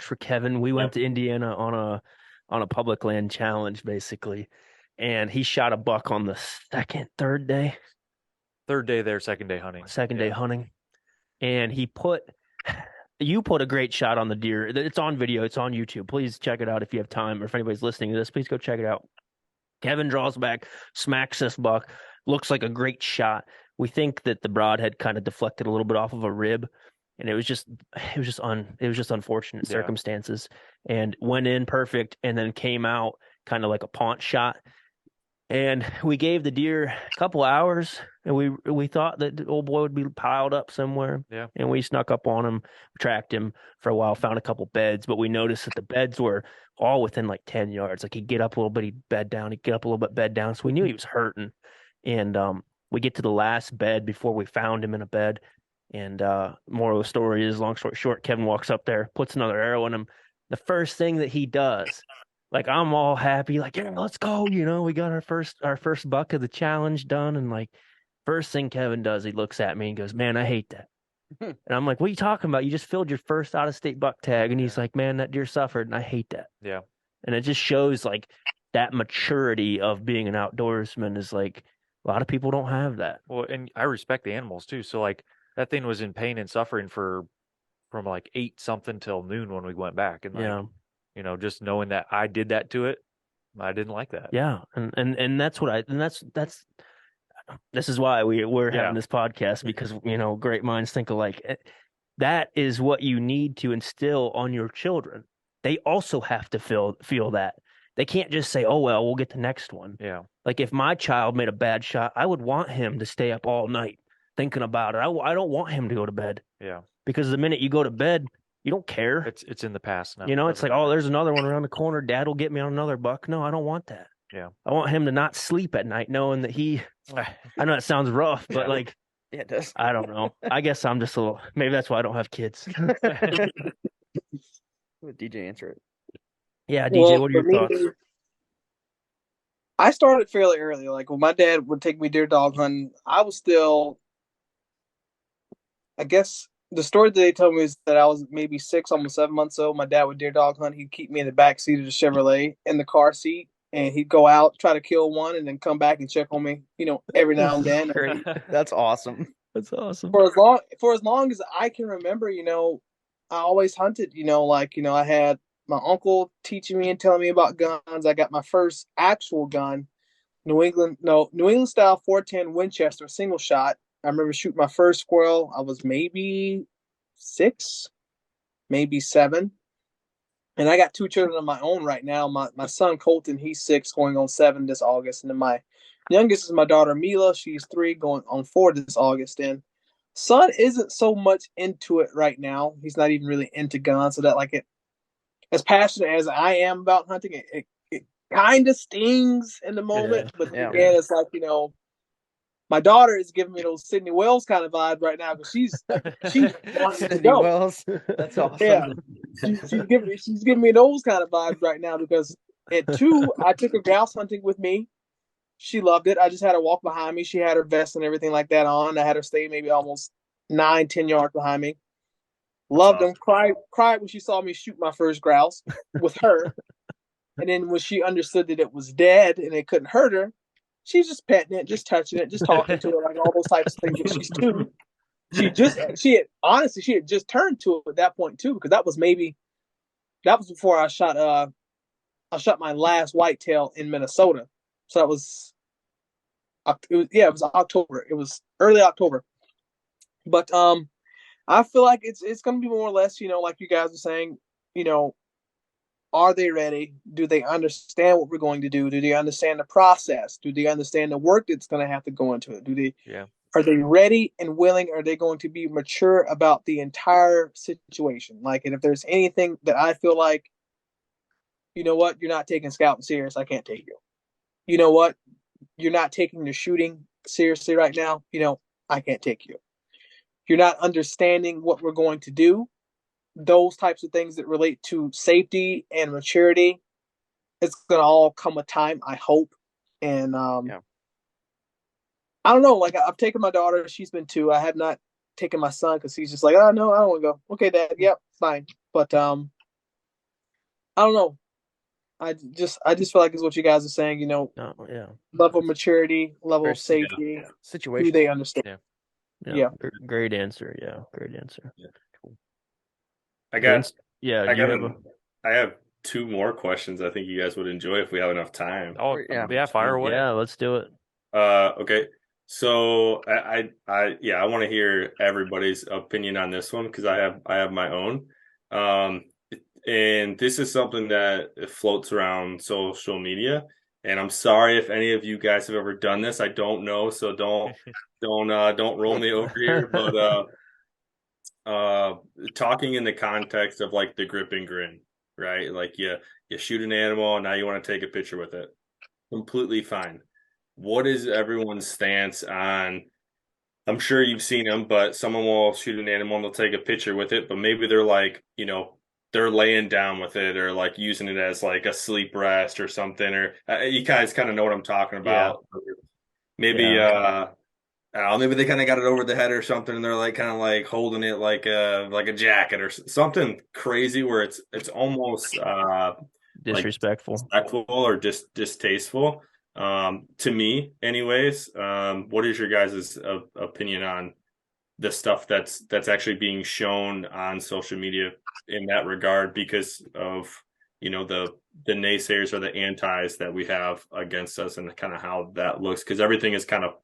for Kevin. We went to Indiana on a public land challenge, basically, and he shot a buck on the third day. Third day there, second day hunting. Day hunting. And you put a great shot on the deer. It's on video. It's on YouTube. Please check it out if you have time, or if anybody's listening to this, please go check it out. Kevin draws back, smacks this buck. Looks like a great shot. We think that the broadhead kind of deflected a little bit off of a rib, and it was just unfortunate circumstances. And went in perfect, and then came out kind of like a paunch shot. And we gave the deer a couple hours, and we thought that the old boy would be piled up somewhere. Yeah. And we snuck up on him, tracked him for a while, found a couple beds, but we noticed that the beds were all within like 10 yards. Like, he'd get up a little bit, he'd bed down, he'd get up a little bit, bed down. So we knew he was hurting. And we get to the last bed before we found him in a bed, And moral of the story is, long story short, Kevin walks up there, puts another arrow in him. The first thing that he does, like I'm all happy, like, yeah, let's go. We got our first buck of the challenge done. And like first thing Kevin does, he looks at me and goes, "Man, I hate that." And I'm like, "What are you talking about? You just filled your first out of state buck tag." And he's like, "Man, that deer suffered and I hate that." Yeah. And it just shows like that maturity of being an outdoorsman is like a lot of people don't have that. Well, and I respect the animals too. So like that thing was in pain and suffering from like 8 something till noon when we went back. And like, Yeah. Just knowing that I did that to it, I didn't like that. Yeah. And that's what that's this is why we're having this podcast, because great minds think alike. That is what you need to instill on your children. They also have to feel that. They can't just say, "Oh well, we'll get the next one." Yeah. Like if my child made a bad shot, I would want him to stay up all night thinking about it. I don't want him to go to bed, Yeah. because the minute you go to bed, you don't care. It's in the past now. It's like, "Oh, there's another one around the corner. Dad will get me on another buck." No, I don't want that. Yeah. I want him to not sleep at night knowing that I know it sounds rough, but like, yeah, it does. I don't know. I guess I'm just maybe that's why I don't have kids. Let DJ answer it. Yeah, DJ, what are your thoughts? I started fairly early. Like when my dad would take me deer dog hunting, I was still, I guess the story that they told me is that I was maybe 6, almost 7 months old. My dad would deer dog hunt. He'd keep me in the back seat of the Chevrolet in the car seat, and he'd go out, try to kill one, and then come back and check on me, every now and then. That's awesome. That's awesome. For as long as I can remember, I always hunted, I had my uncle teaching me and telling me about guns. I got my first actual gun, New England style 410 Winchester, single shot. I remember shooting my first squirrel. I was maybe 6, maybe 7. And I got 2 children of my own right now. My son Colton, he's 6, going on 7 this August. And then my youngest is my daughter Mila. She's 3, going on 4 this August. And son isn't so much into it right now. He's not even really into guns. So that as passionate as I am about hunting, it kind of stings in the moment. But again, it's like, my daughter is giving me those Sydney Wells kind of vibe right now, because she's wants to go. Wells. That's awesome. Yeah, she's giving me those kind of vibes right now, because at 2, I took her grouse hunting with me. She loved it. I just had her walk behind me. She had her vest and everything like that on. I had her stay maybe almost 9-10 yards behind me. Loved them. Cried when she saw me shoot my first grouse with her. And then when she understood that it was dead and it couldn't hurt her, she's just petting it, just touching it, just talking to it, like all those types of things. But she's 2. She had just turned 2 at that point too, because that was before I shot my last whitetail in Minnesota. So it was October. It was early October. But I feel like it's going to be more or less, like you guys are saying, are they ready? Do they understand what we're going to do? Do they understand the process? Do they understand the work that's going to have to go into it? Are they ready and willing? Are they going to be mature about the entire situation? Like, and if there's anything that I feel like, you know what, you're not taking scouting serious, I can't take you. You know what, you're not taking the shooting seriously right now, I can't take you. You're not understanding what we're going to do. Those types of things that relate to safety and maturity, it's going to all come with time, I hope. And I don't know, like I've taken my daughter, she's been 2. I have not taken my son, because he's just like, "Oh no, I don't want to go." "Okay, Dad, yep, fine." But I don't know. I just feel like it's what you guys are saying, level of maturity, level of safety, situation. Do they understand? Yeah. Great answer. Yeah, great answer. Yeah. Cool. I have 2 more questions I think you guys would enjoy if we have enough time. Oh, yeah, fire away. Yeah, let's do it. Okay. So I want to hear everybody's opinion on this one, because I have my own. And this is something that floats around social media. And I'm sorry if any of you guys have ever done this. I don't know, so don't roll me over here. But talking in the context of like the grip and grin, right? Like you shoot an animal and now you want to take a picture with it. Completely fine. What is everyone's stance on I'm sure you've seen them, but someone will shoot an animal and they'll take a picture with it, but maybe they're like, they're laying down with it or like using it as like a sleep rest or something, or you guys kind of know what I'm talking Yeah. about. Maybe, Yeah. I don't know, maybe they kind of got it over the head or something, and they're like kind of like holding it like a jacket or something crazy where it's almost like Disrespectful. disrespectful or just distasteful. To me, anyways. What is your guys' opinion on the stuff that's actually being shown on social media in that regard because of the naysayers or the antis that we have against us and kind of how that looks, because everything is kind of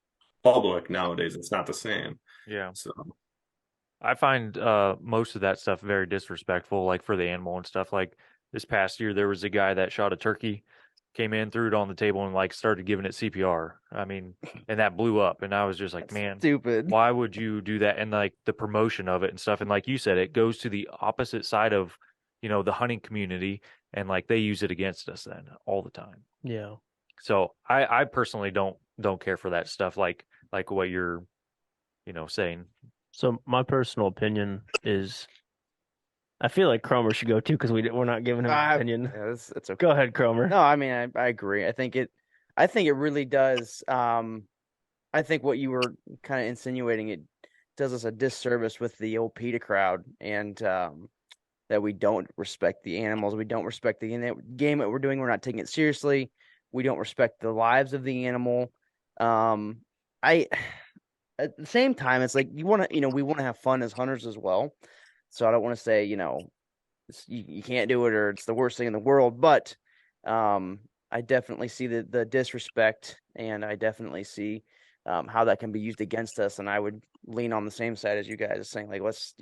public nowadays. It's not the same. Yeah. So I find most of that stuff very disrespectful, like for the animal and stuff. Like this past year, there was a guy that shot a turkey, came in, threw it on the table, and like started giving it CPR. I mean, and that blew up. And I was just like, man, Stupid. why would you do that? And like the promotion of it and stuff. And like you said, it goes to the opposite side of, the hunting community, and like they use it against us then all the time. Yeah. So I personally don't care for that stuff. Like what you're, saying. So my personal opinion is, I feel like Cromer should go too because we're not giving him an opinion. Yeah, it's okay. Go ahead, Cromer. No, I mean I agree. I think it really does. I think what you were kind of insinuating, it does us a disservice with the old PETA crowd, and that we don't respect the animals, we don't respect the game that we're doing. We're not taking it seriously. We don't respect the lives of the animal. I At the same time, it's like we want to have fun as hunters as well. So I don't want to say, you can't do it or it's the worst thing in the world, but I definitely see the disrespect, and I definitely see how that can be used against us. And I would lean on the same side as you guys, saying like, let's,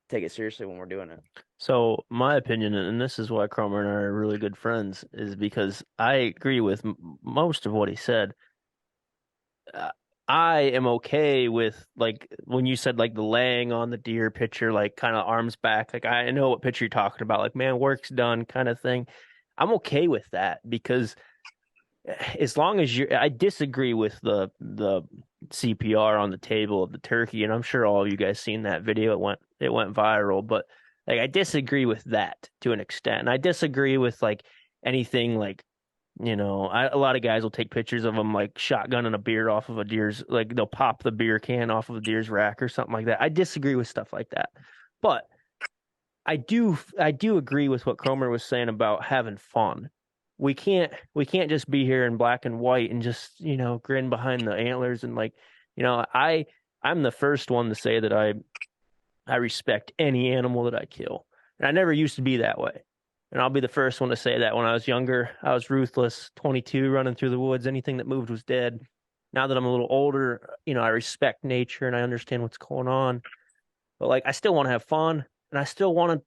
take it seriously when we're doing it. So my opinion, and this is why Cromer and I are really good friends, is because I agree with most of what he said. I am okay with, like, when you said like the laying on the deer picture, like kind of arms back, like I know what picture you're talking about, like, man, work's done kind of thing. I'm okay with that because as long as I disagree with the CPR on the table of the turkey, and I'm sure all of you guys seen that video. It went viral, but like I disagree with that to an extent. And I disagree with like anything like, a lot of guys will take pictures of them like shotgunning a beer off of a deer's, like they'll pop the beer can off of a deer's rack or something like that. I disagree with stuff like that. But I do agree with what Cromer was saying about having fun. We can't just be here in black and white and just, grin behind the antlers and like, I'm the first one to say that I respect any animal that I kill. And I never used to be that way. And I'll be the first one to say that. When I was younger, I was ruthless, 22, running through the woods. Anything that moved was dead. Now that I'm a little older, I respect nature and I understand what's going on. But like, I still want to have fun, and I still want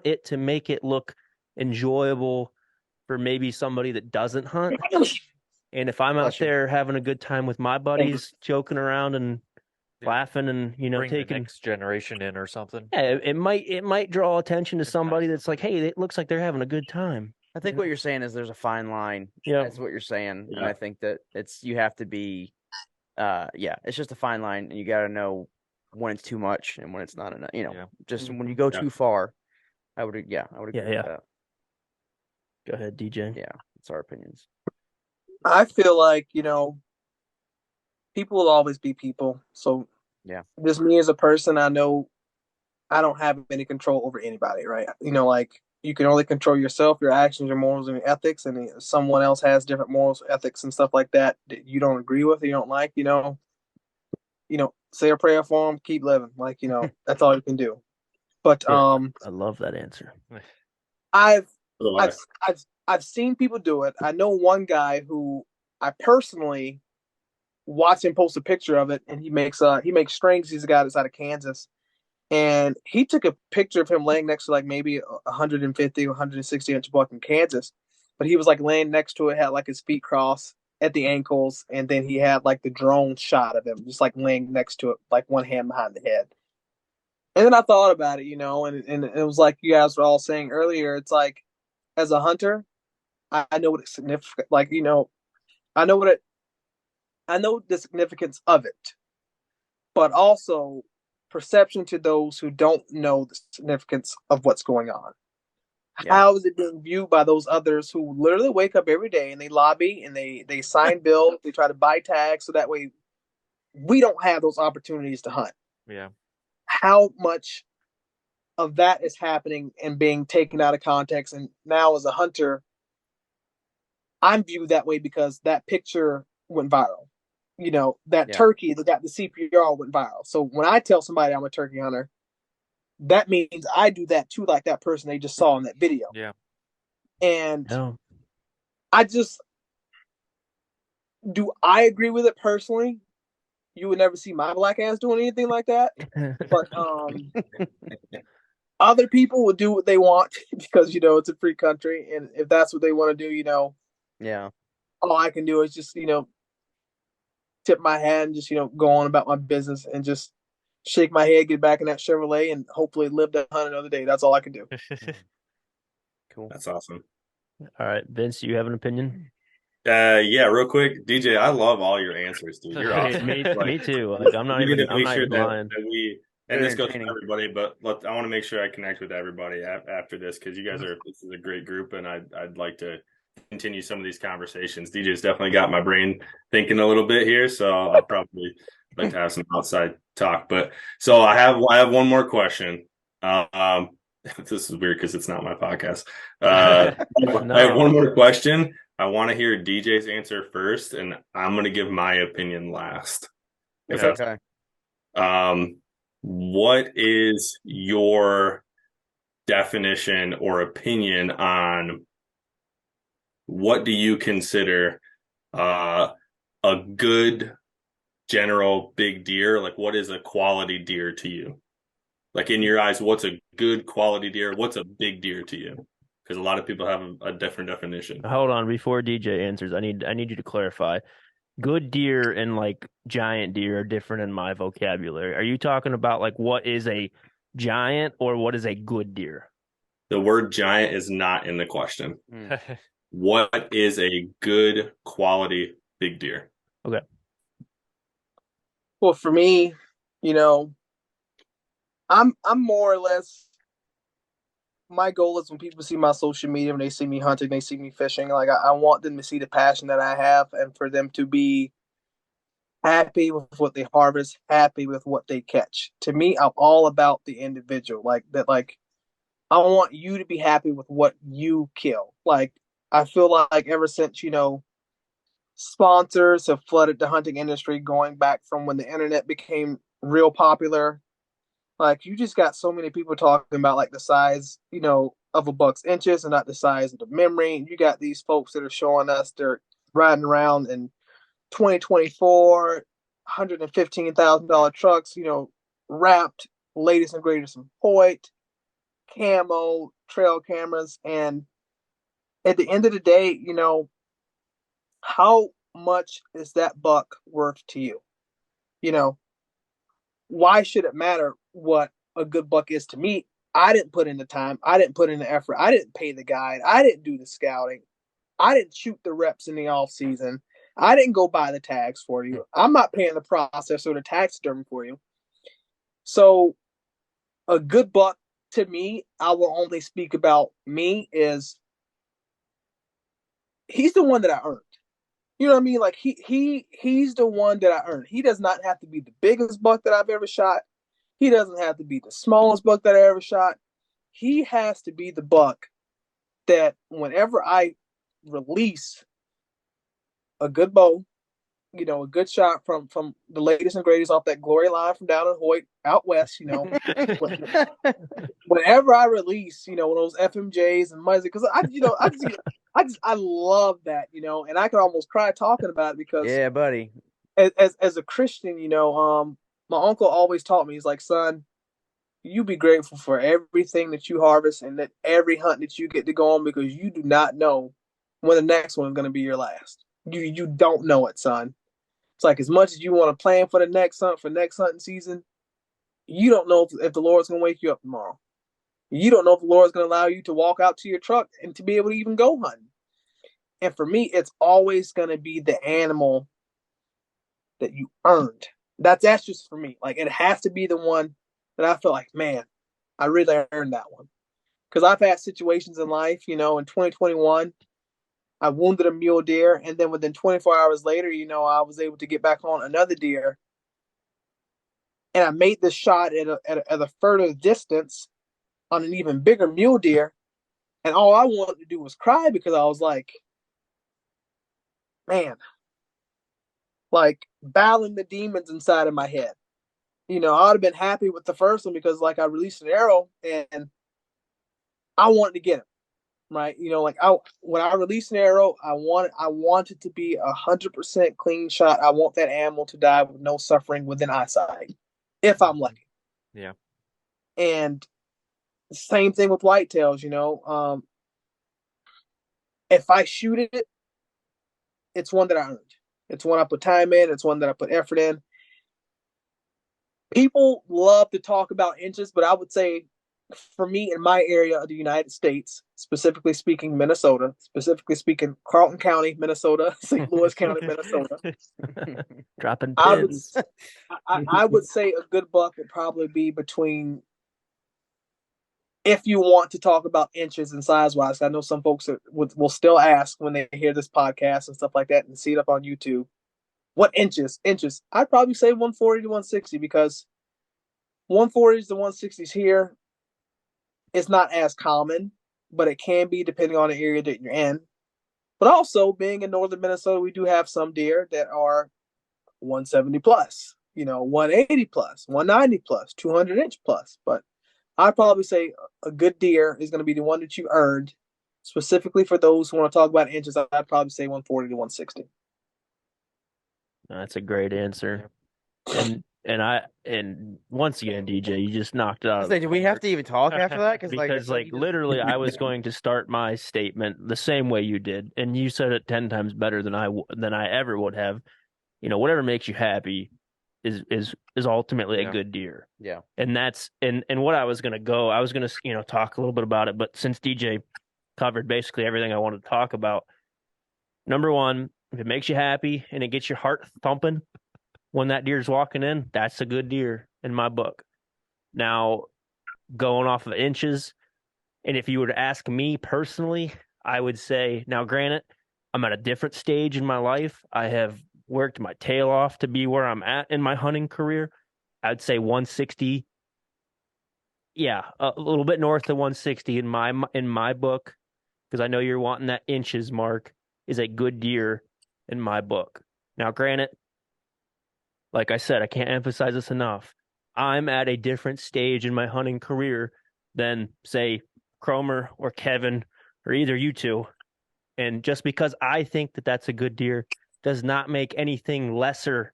it to make it look enjoyable for maybe somebody that doesn't hunt. And if I'm out there having a good time with my buddies, joking around and laughing and bring taking the next generation in or something. Yeah, it might draw attention to somebody that's like, hey, it looks like they're having a good time. I think what you're saying is there's a fine line. Yeah, that's what you're saying, Yeah. and I think that you have to be, it's just a fine line, and you got to know when it's too much and when it's not enough. Just when you go too far. I would agree with that. Go ahead, DJ. Yeah, it's our opinions. I feel like, people will always be people. So yeah, just me as a person, I know I don't have any control over anybody, right? Like you can only control yourself, your actions, your morals, and your ethics. And if someone else has different morals, ethics, and stuff like that you don't agree with, or you don't like, say a prayer for them, keep living. Like, that's all you can do. But I love that answer. I've seen people do it. I know one guy who I personally watched him post a picture of it, and he makes strings. He's a guy that's out of Kansas, and he took a picture of him laying next to like maybe 150, 160 inch buck in Kansas, but he was like laying next to it, had like his feet crossed at the ankles, and then he had like the drone shot of him just like laying next to it, like one hand behind the head. And then I thought about it, and it was like you guys were all saying earlier. It's like, as a hunter, I know what it's significant. Like, I know the significance of it. but also perception to those who don't know the significance of what's going on. Yeah. How is it being viewed by those others who literally wake up every day and they lobby and they sign bills, they try to buy tags so that way we don't have those opportunities to hunt? Yeah. How much of that is happening and being taken out of context? And now as a hunter, I'm viewed that way because that picture went viral. You know, that turkey that got the CPR went viral. So when I tell somebody I'm a turkey hunter, that means I do that too, like that person they just saw in that video. Yeah. And I agree with it personally? You would never see my black ass doing anything like that. But other people would do what they want because, you know, it's a free country. And if that's what they want to do, you know, all I can do is just, you know, tip my hat and just, you know, go on about my business and just shake my head, get back in that Chevrolet, and hopefully live to hunt another day. That's all I can do. Cool. That's awesome. All right, Vince, you have an opinion? Yeah, real quick, DJ, I love all your answers, dude. You're awesome. Me too. Like, I'm not even lying. And this goes to everybody, but I want to make sure I connect with everybody after this because this is a great group, and I'd like to continue some of these conversations. DJ's definitely got my brain thinking a little bit here, so I'll probably like to have some outside talk. But so I have one more question. This is weird because it's not my podcast. I have one more question. I want to hear DJ's answer first, and I'm going to give my opinion last. Okay. What is your definition or opinion on what do you consider a good general big deer? Like, what is a quality deer to you? Like, in your eyes, what's a good quality deer? What's a big deer to you? Because a lot of people have a different definition. Hold on, before DJ answers, I need you to clarify. Good deer and like giant deer are different in my vocabulary. Are you talking about like what is a giant or what is a good deer? The word giant is not in the question. What is a good quality big deer? Okay. Well, for me, you know, I'm more or less, my goal is when people see my social media, when they see me hunting, they see me fishing, like I want them to see the passion that I have and for them to be happy with what they harvest, happy with what they catch. To me, I'm all about the individual. Like that, like I want you to be happy with what you kill. Like I feel like ever since, you know, sponsors have flooded the hunting industry going back from when the internet became real popular. Like you just got so many people talking about like the size, you know, of a buck's inches and not the size of the memory. You got these folks that are showing us they're riding around in 2024, $115,000 trucks, you know, wrapped, latest and greatest in Hoyt, camo, trail cameras. And at the end of the day, you know, how much is that buck worth to you? You know, why should it matter what a good buck is to me? I didn't put in the time. I didn't put in the effort. I didn't pay the guide. I didn't do the scouting. I didn't shoot the reps in the off season. I didn't go buy the tags for you. I'm not paying the processor or the taxidermy for you. So a good buck to me, I will only speak about me, is he's the one that I earned. You know what I mean? Like he's the one that I earned. He does not have to be the biggest buck that I've ever shot. He doesn't have to be the smallest buck that I ever shot. He has to be the buck that whenever I release a good bow, you know, a good shot from the latest and greatest off that glory line from down in Hoyt out west, you know, whenever I release, you know, one of those FMJs and Muzzy, because I love that, you know, and I could almost cry talking about it because yeah, buddy. As a Christian, you know, my uncle always taught me, he's like, son, you be grateful for everything that you harvest and that every hunt that you get to go on, because you do not know when the next one is going to be your last. You don't know it, son. It's like, as much as you want to plan for the next hunt, for next hunting season, you don't know if the Lord's going to wake you up tomorrow. You don't know if the Lord's going to allow you to walk out to your truck and to be able to even go hunting. And for me, it's always going to be the animal that you earned. That's just for me. Like, it has to be the one that I feel like, man, I really earned that one. Because I've had situations in life, in 2021, I wounded a mule deer, and then within 24 hours later, I was able to get back on another deer, and I made this shot at a further distance on an even bigger mule deer, and all I wanted to do was cry because I was like, man, like battling the demons inside of my head. I would have been happy with the first one because like I released an arrow and I wanted to get him. Right. When I release an arrow, I want it to be 100% clean shot. I want that animal to die with no suffering within eyesight, if I'm lucky. Yeah. And same thing with whitetails, if I shoot it, it's one that I earned. It's one I put time in. It's one that I put effort in. People love to talk about inches, but I would say for me in my area of the United States, specifically speaking Minnesota, specifically speaking Carlton County, Minnesota, St. Louis County, Minnesota. Dropping pins. I would say a good buck would probably be between, if you want to talk about inches and size-wise. I know some folks will still ask when they hear this podcast and stuff like that and see it up on YouTube. What inches? I'd probably say 140 to 160 because 140s to 160s here is not as common, but it can be depending on the area that you're in. But also, being in northern Minnesota, we do have some deer that are 170 plus, 180 plus, 190 plus, 200 inch plus. But I'd probably say a good deer is going to be the one that you earned. Specifically for those who want to talk about inches, I'd probably say 140 to 160. That's a great answer. And once again, DJ, you just knocked it out. Do we have to even talk after that? Because literally, I was going to start my statement the same way you did, and you said it 10 times better than I ever would have. Whatever makes you happy is ultimately a good deer. Yeah. And that's and what I was gonna talk a little bit about it, but since DJ covered basically everything I wanted to talk about, number one, if it makes you happy and it gets your heart thumping when that deer's walking in, that's a good deer in my book. Now, going off of inches, and if you were to ask me personally, I would say, now granted, I'm at a different stage in my life. I have worked my tail off to be where I'm at in my hunting career. I'd say 160. Yeah, a little bit north of 160 in my book, because I know you're wanting that inches mark, is a good deer in my book. Now, granted, like I said, I can't emphasize this enough. I'm at a different stage in my hunting career than, say, Cromer or Kevin or either you two. And just because I think that that's a good deer does not make anything lesser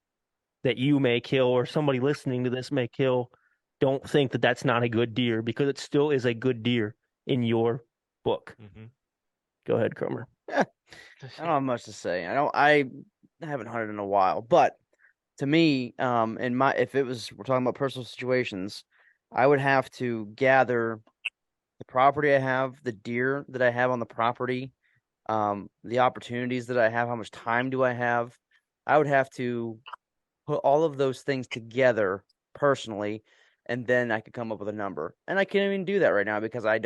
that you may kill or somebody listening to this may kill. Don't think that that's not a good deer, because it still is a good deer in your book. Mm-hmm. Go ahead, Cromer. I don't have much to say. I haven't hunted in a while, but to me, we're talking about personal situations, I would have to gather the property I have, the deer that I have on the property, the opportunities that I have, how much time do I have. I would have to put all of those things together personally, and then I could come up with a number. And I can't even do that right now because I'm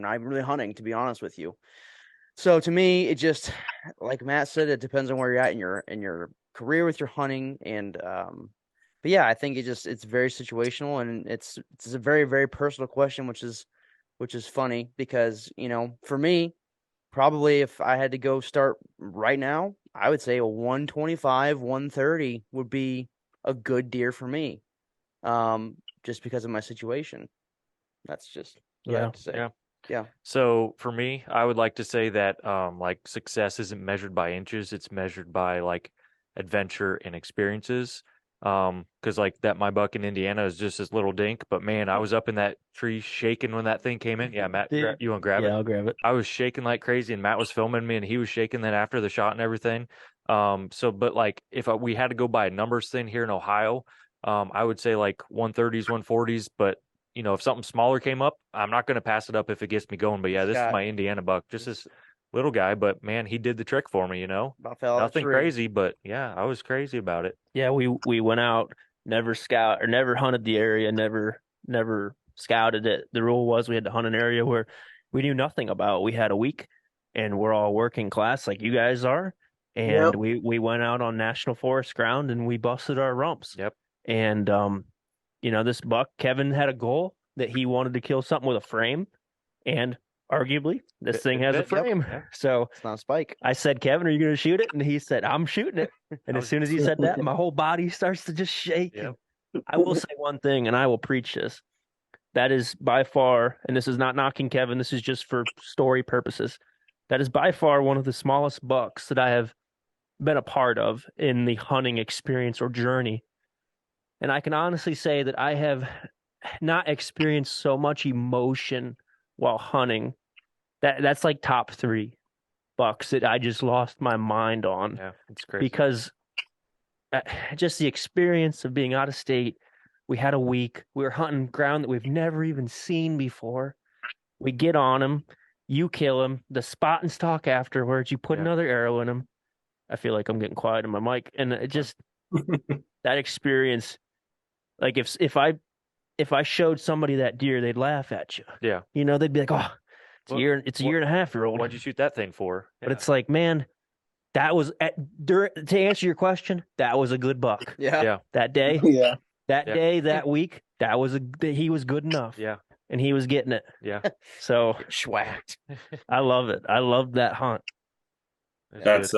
not even really hunting, to be honest with you. So to me, it just, like Matt said, it depends on where you're at in your career with your hunting. And but yeah, I think it's very situational, and it's a very, very personal question, which is funny because, for me, probably if I had to go start right now, I would say a 125, 130 would be a good deer for me. Just because of my situation. That's just what I have to say. Yeah. So for me, I would like to say that success isn't measured by inches; it's measured by adventure and experiences. Because that my buck in Indiana is just this little dink, but man, I was up in that tree shaking when that thing came in. Yeah, Matt, you want to grab it? Yeah, I'll grab it. I was shaking like crazy, and Matt was filming me, and he was shaking then after the shot and everything. But if we had to go by a numbers thing here in Ohio, I would say 130s, 140s, but if something smaller came up, I'm not going to pass it up if it gets me going. But yeah, this is my Indiana buck, just this little guy, but man, he did the trick for me, About fell nothing crazy, but yeah, I was crazy about it. Yeah, we went out never hunted the area, never scouted it. The rule was we had to hunt an area where we knew nothing about. We had a week, and we're all working class like you guys are, and we went out on national forest ground and we busted our rumps. Yep. And this buck, Kevin had a goal that he wanted to kill something with a frame, and arguably this thing has a frame. Yep. So it's not a spike. I said, Kevin, are you going to shoot it? And he said, I'm shooting it. And as soon as he said that, my whole body starts to just shake. Yep. I will say one thing, and I will preach this. That is by far, and this is not knocking Kevin, this is just for story purposes. That is by far one of the smallest bucks that I have been a part of in the hunting experience or journey. And I can honestly say that I have not experienced so much emotion while hunting. That's like top 3 bucks that I just lost my mind on. Yeah, it's crazy. Because just the experience of being out of state, we had a week, we were hunting ground that we've never even seen before. We get on him, you kill him, the spot and stalk afterwards, you put another arrow in him. I feel like I'm getting quiet in my mic. And it just, that experience, like if I showed somebody that deer, they'd laugh at you. Yeah. They'd be like, oh, it's a year and a half year old. What'd you shoot that thing for? But it's like, man, that was to answer your question, that was a good buck. Yeah. That day. Yeah. That day, that week, he was good enough. Yeah. And he was getting it. Yeah. So schwacked. I love it. I love that hunt. That's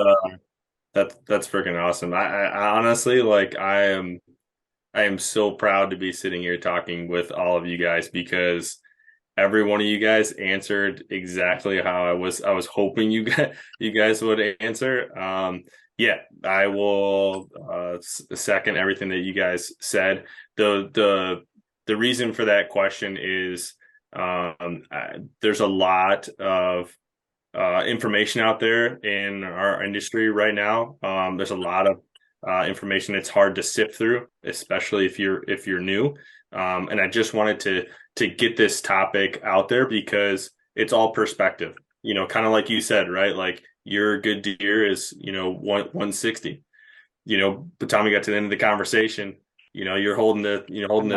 freaking awesome. I honestly, like, I am so proud to be sitting here talking with all of you guys, because every one of you guys answered exactly how I was hoping you guys would answer. Yeah, I will second everything that you guys said. The reason for that question is there's a lot of information out there in our industry right now. There's a lot of information that's hard to sift through, especially if you're new. And I just wanted to get this topic out there because it's all perspective. Kind of like you said, right? Like, your good deer is 160. By the time we got to the end of the conversation, you're holding this 90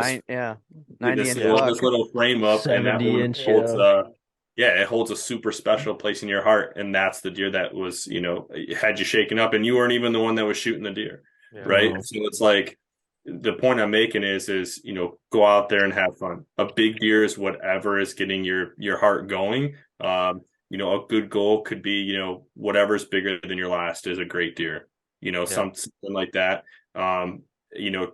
this little frame up, and that 70-inch holds it holds a super special place in your heart, and that's the deer that was had you shaken up, and you weren't even the one that was shooting the deer, right? So it's like, the point I'm making is go out there and have fun. A big deer is whatever is getting your heart going. A good goal could be whatever's bigger than your last is a great deer. Something like that.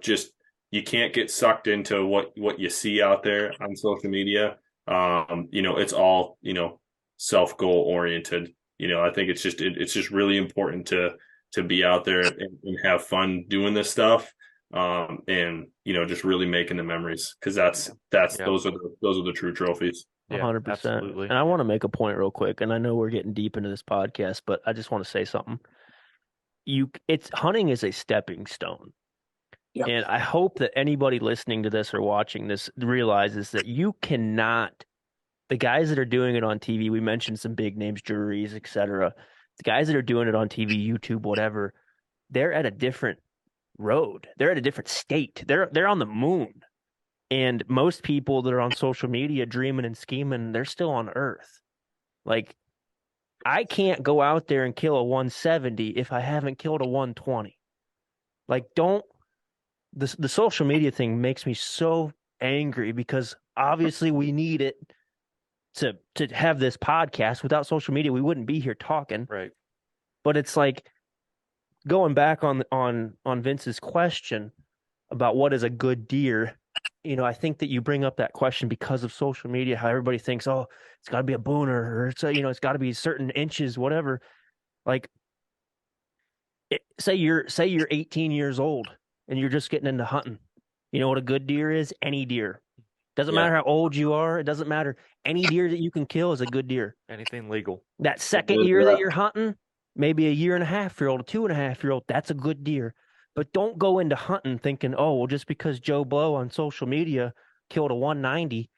Just, you can't get sucked into what you see out there on social media. It's all self goal oriented. I think it's just really important to be out there and have fun doing this stuff. And just really making the memories, because those are the true trophies. 100%. Absolutely. And I want to make a point real quick, and I know we're getting deep into this podcast, but I just want to say something. Hunting is a stepping stone. Yeah. And I hope that anybody listening to this or watching this realizes that you cannot, the guys that are doing it on TV, we mentioned some big names, juries, etc. The guys that are doing it on TV, YouTube, whatever, they're at a different road. They're at a different state. They're on the moon. And most people that are on social media dreaming and scheming, they're still on Earth. Like, I can't go out there and kill a 170 if I haven't killed a 120. Like, the social media thing makes me so angry, because obviously we need it to have this podcast. Without social media, we wouldn't be here talking. Right. But it's like, going back on Vince's question about what is a good deer, I think that you bring up that question because of social media, how everybody thinks, oh, it's got to be a booner, or it's got to be certain inches, whatever. Like, say you're 18 years old and you're just getting into hunting. You know what a good deer is? Any deer. Doesn't matter how old you are. It doesn't matter. Any deer that you can kill is a good deer. Anything legal. That second year that you're hunting, maybe a 1.5-year-old, a 2.5-year-old, that's a good deer. But don't go into hunting thinking, oh, well, just because Joe Blow on social media killed a 190,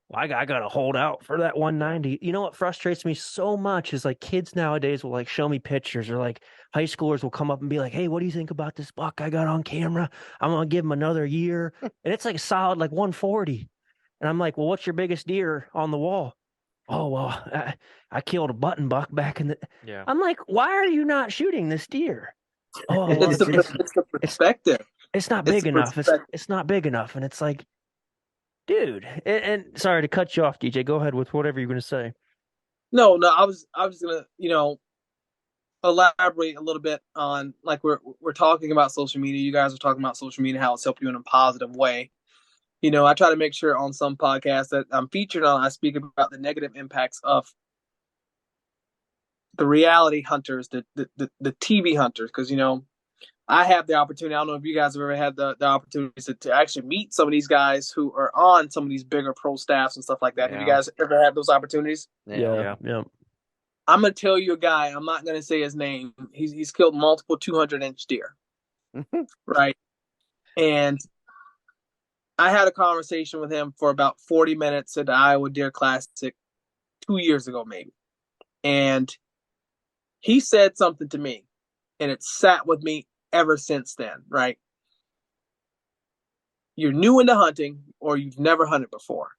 well, I got to hold out for that 190. You know what frustrates me so much is like kids nowadays will like show me pictures, or like high schoolers will come up and be like, hey, what do you think about this buck I got on camera? I'm going to give him another year. And it's like a solid like 140. And I'm like, well, what's your biggest deer on the wall? Oh, well, I killed a button buck back in the. Yeah. I'm like, why are you not shooting this deer? Oh, well, It's the perspective. It's not big enough. It's not big enough. And it's like, dude, and sorry to cut you off, DJ. Go ahead with whatever you're going to say. No, I was gonna, elaborate a little bit on, like, we're talking about social media. You guys are talking about social media, how it's helped you in a positive way. I try to make sure on some podcasts that I'm featured on, I speak about the negative impacts of the reality hunters, the TV hunters, because I have the opportunity. I don't know if you guys have ever had the opportunity to actually meet some of these guys who are on some of these bigger pro staffs and stuff like that. Yeah. Have you guys ever had those opportunities? Yeah. I'm going to tell you a guy, I'm not going to say his name. He's killed multiple 200-inch deer. Right. And I had a conversation with him for about 40 minutes at the Iowa Deer Classic 2 years ago, maybe. And he said something to me, and it sat with me ever since then, right? You're new into hunting, or you've never hunted before.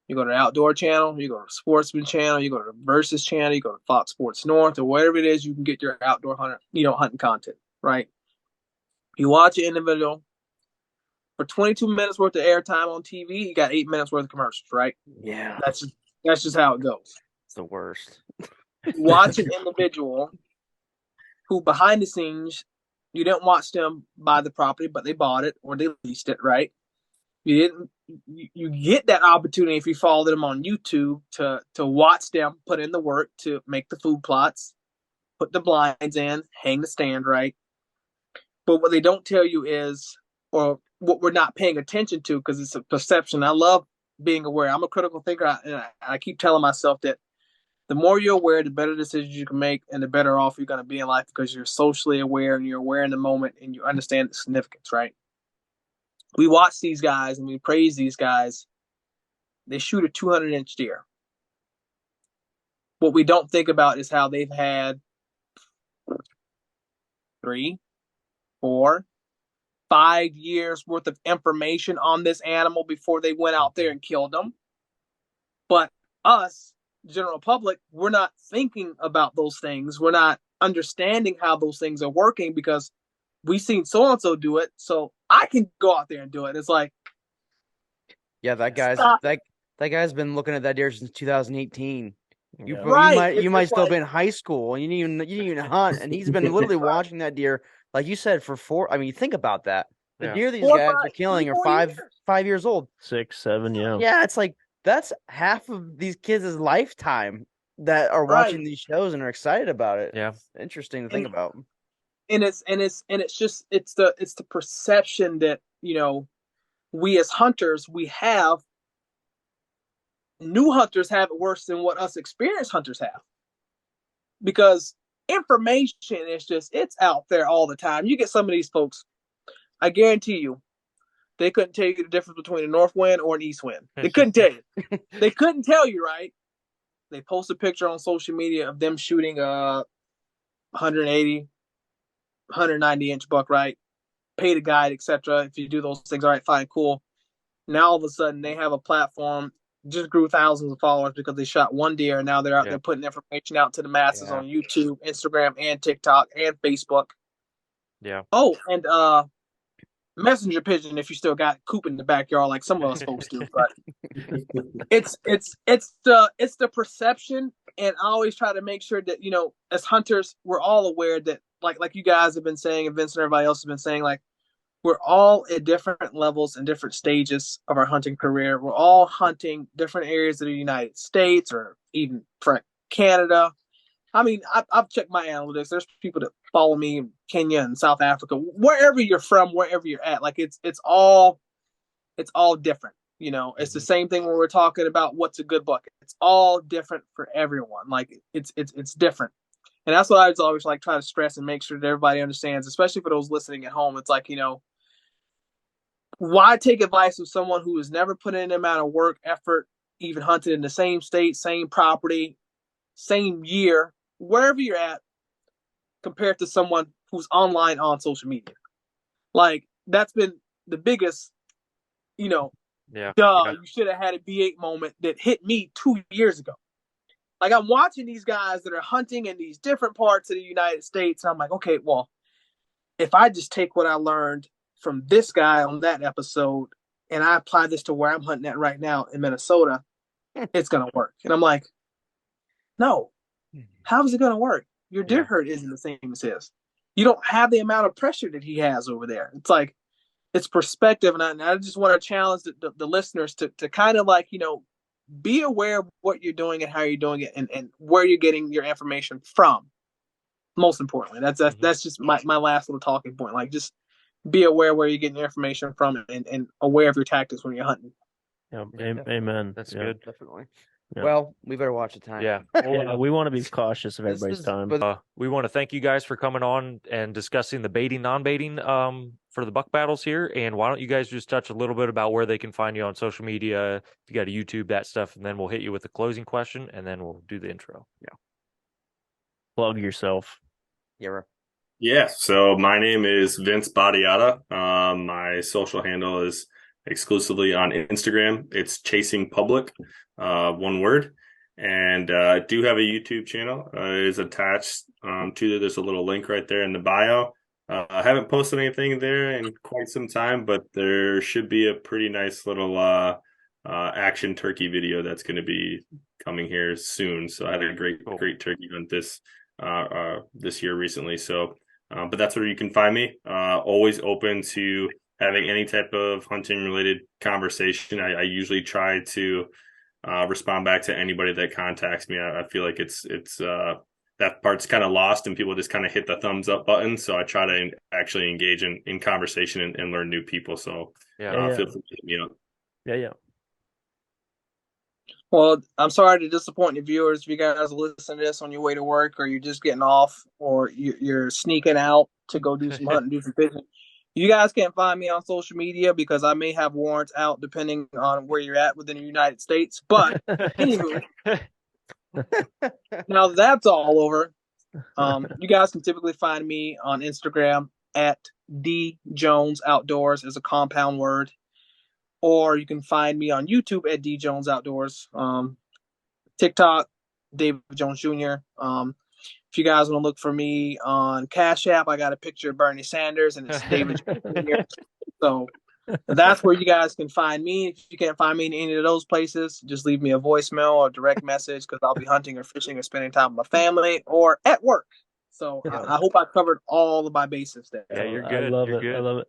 You go to the Outdoor Channel, you go to the Sportsman Channel, you go to the Versus Channel, you go to Fox Sports North, or wherever it is you can get your outdoor hunting content, right? You watch an individual for 22 minutes worth of airtime on TV, you got 8 minutes worth of commercials, right? Yeah. That's just how it goes. It's the worst. Watch an individual who behind the scenes, you didn't watch them buy the property, but they bought it or they leased it, right? You get that opportunity if you follow them on YouTube to watch them put in the work to make the food plots, put the blinds in, hang the stand, right? But what they don't tell you is, or what we're not paying attention to, because it's a perception. I love being aware. I'm a critical thinker, and I keep telling myself that the more you're aware, the better decisions you can make, and the better off you're going to be in life, because you're socially aware and you're aware in the moment and you understand the significance, right? We watch these guys and we praise these guys. They shoot a 200-inch deer. What we don't think about is how they've had 3, 4, 5 years worth of information on this animal before they went out there and killed them. But us, general public, we're not thinking about those things. We're not understanding how those things are working, because we seen so-and-so do it, so I can go out there and do it. It's like, yeah, that guy's been looking at that deer since 2018. You might still be in high school and you didn't even hunt, and he's been literally watching that deer, like you said, for 4. I mean, think about that. The deer these guys are killing are 5 years old, 6, 7, yeah. Yeah, it's like that's half of these kids' lifetime that are watching these shows and are excited about it. Yeah, it's interesting to think about. And it's the perception that, we as hunters, new hunters have it worse than what us experienced hunters have, because information is it's out there all the time. You get some of these folks, I guarantee you, they couldn't tell you the difference between a north wind or an east wind. They couldn't tell you. They couldn't tell you, right? They post a picture on social media of them shooting a 180, 190-inch buck, right? Pay the guide, etc. If you do those things, all right, fine, cool. Now all of a sudden they have a platform, just grew thousands of followers because they shot one deer, and now they're out there putting information out to the masses on YouTube, Instagram, and TikTok, and Facebook. Yeah. Oh, and messenger pigeon if you still got coop in the backyard like some of us folks do. But it's the perception, and I always try to make sure that, as hunters, we're all aware that, like you guys have been saying, and Vince and everybody else has been saying, like, we're all at different levels and different stages of our hunting career. We're all hunting different areas of the United States, or even Canada. I mean, I've checked my analytics. There's people that follow me in Kenya and South Africa, wherever you're from, wherever you're at. Like, it's all different. It's the same thing when we're talking about what's a good buck. It's all different for everyone. Like, it's different. And that's what I always like try to stress and make sure that everybody understands, especially for those listening at home. It's like, why take advice from someone who has never put in the amount of work, effort, even hunted in the same state, same property, same year, wherever you're at, compared to someone who's online on social media? Like, that's been the biggest, you should have had a B8 moment that hit me 2 years ago. Like, I'm watching these guys that are hunting in these different parts of the United States, and I'm like, okay, well, if I just take what I learned from this guy on that episode and I apply this to where I'm hunting at right now in Minnesota, it's going to work. And I'm like, no, how is it going to work? Your deer herd isn't the same as his. You don't have the amount of pressure that he has over there. It's like, it's perspective. And I just want to challenge the listeners to kind of like, be aware of what you're doing and how you're doing it and where you're getting your information from. Most importantly, that's just my last little talking point. Like, just be aware where you're getting your information from and aware of your tactics when you're hunting. Yeah, amen. That's good. Definitely. Yeah. Well, we better watch the time. Yeah. Yeah, we want to be cautious of everybody's time. We want to thank you guys for coming on and discussing the baiting, non-baiting for the buck battles here. And why don't you guys just touch a little bit about where they can find you on social media, if you got a YouTube, that stuff, and then we'll hit you with the closing question, and then we'll do the intro. Yeah. Plug yourself. Yeah, so my name is Vince Battiata. My social handle is exclusively on Instagram. It's Chasing Public, one word. And I do have a YouTube channel. It is attached to there's a little link right there in the bio. I haven't posted anything there in quite some time, but there should be a pretty nice little action turkey video that's going to be coming here soon. So I had a great turkey hunt this year recently. So, but that's where you can find me. Always open to having any type of hunting related conversation. I usually try to respond back to anybody that contacts me. I feel like it's that part's kind of lost and people just kind of hit the thumbs up button. So I try to actually engage in conversation and learn new people. So feel free to hit me up. Yeah. Well, I'm sorry to disappoint your viewers. If you guys listen to this on your way to work, or you're just getting off, or you're sneaking out to go do some hunting, do some fishing, you guys can't find me on social media because I may have warrants out depending on where you're at within the United States. But anywho, now that's all over. You guys can typically find me on Instagram at djonesoutdoors as a compound word. Or you can find me on YouTube at D Jones Outdoors. TikTok, David Jones Jr. If you guys want to look for me on Cash App, I got a picture of Bernie Sanders and it's David Jones Jr. So that's where you guys can find me. If you can't find me in any of those places, just leave me a voicemail or direct message because I'll be hunting or fishing or spending time with my family or at work. So I hope I covered all of my bases there. Yeah, you're good. I love it. Good. I love it.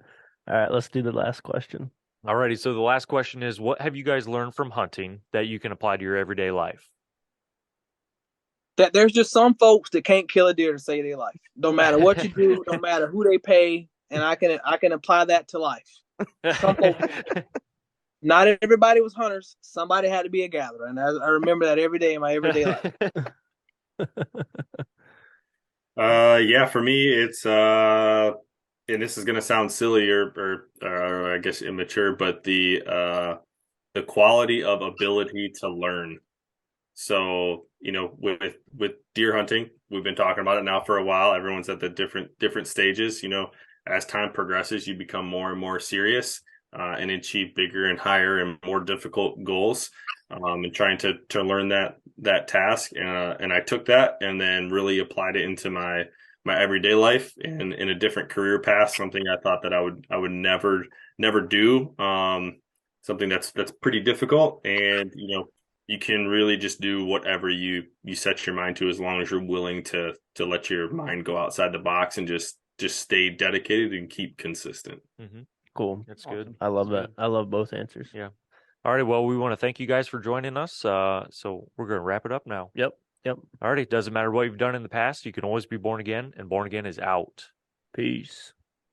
All right, let's do the last question. Alrighty, so the last question is, what have you guys learned from hunting that you can apply to your everyday life? That there's just some folks that can't kill a deer to save their life. No matter what you do, no matter who they pay, and I can apply that to life. Some folks, not everybody was hunters. Somebody had to be a gatherer, and I remember that every day in my everyday life. Yeah, for me, it's and this is going to sound silly or I guess immature, but the quality of ability to learn. So, with deer hunting, we've been talking about it now for a while. Everyone's at the different stages. As time progresses, you become more and more serious and achieve bigger and higher and more difficult goals. And trying to learn that task. And I took that and then really applied it into my everyday life and in a different career path, something I thought that I would never do. Something that's pretty difficult. And, you can really just do whatever you set your mind to, as long as you're willing to let your mind go outside the box and just stay dedicated and keep consistent. Mm-hmm. Cool. That's good. I love that. I love both answers. Yeah. All right. Well, we want to thank you guys for joining us. So we're going to wrap it up now. Yep. All right. It doesn't matter what you've done in the past. You can always be born again, and born again is out. Peace.